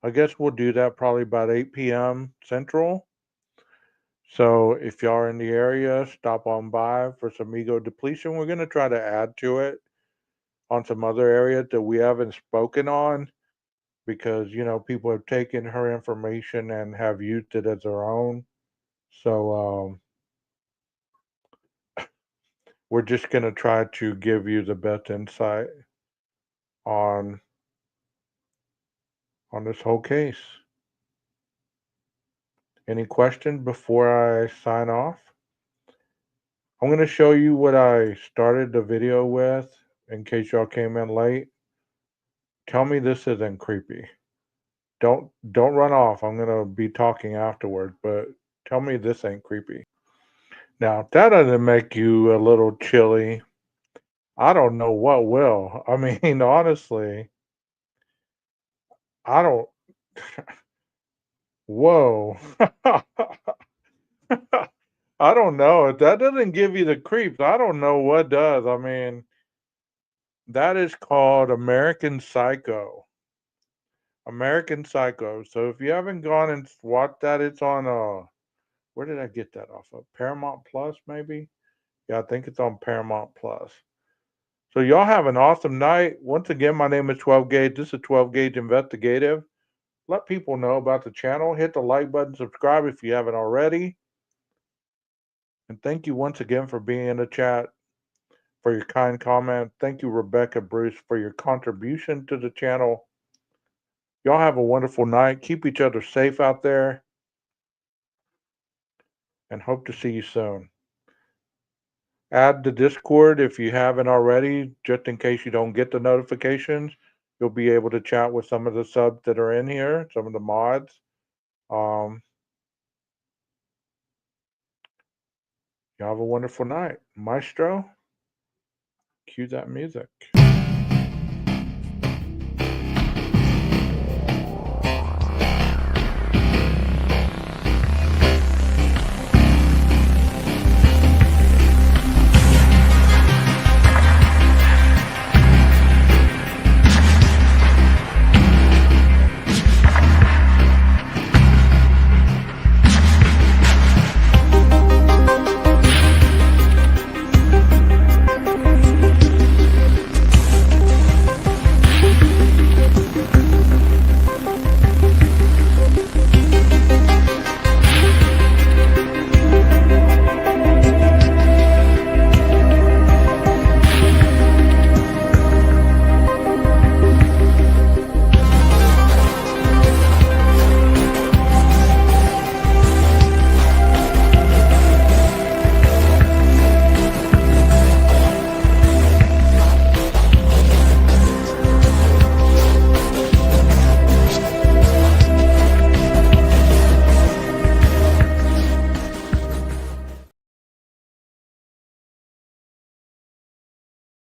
I guess we'll do that probably about 8 p.m. Central. So if y'all are in the area, stop on by for some ego depletion. We're gonna try to add to it on some other areas that we haven't spoken on because people have taken her information and have used it as their own. So we're just gonna try to give you the best insight on this whole case. Any questions before I sign off? I'm going to show you what I started the video with in case y'all came in late. Tell me this isn't creepy. Don't run off. I'm going to be talking afterward, but tell me this ain't creepy. Now, if that doesn't make you a little chilly, I don't know what will. I mean, honestly, I don't. Whoa. I don't know. If that doesn't give you the creeps, I don't know what does. I mean, that is called American Psycho. American Psycho. So if you haven't gone and watched that, it's on where did I get that off of? Paramount Plus, maybe? Yeah, I think it's on Paramount Plus. So y'all have an awesome night. Once again, my name is 12 Gauge. This is 12 Gauge Investigative. Let people know about the channel. Hit the like button, subscribe if you haven't already. And thank you once again for being in the chat, for your kind comment. Thank you, Rebecca Bruce, for your contribution to the channel. Y'all have a wonderful night. Keep each other safe out there. And hope to see you soon. Add the Discord if you haven't already, just in case you don't get the notifications. You'll be able to chat with some of the subs that are in here, some of the mods. Y'all have a wonderful night. Maestro, cue that music.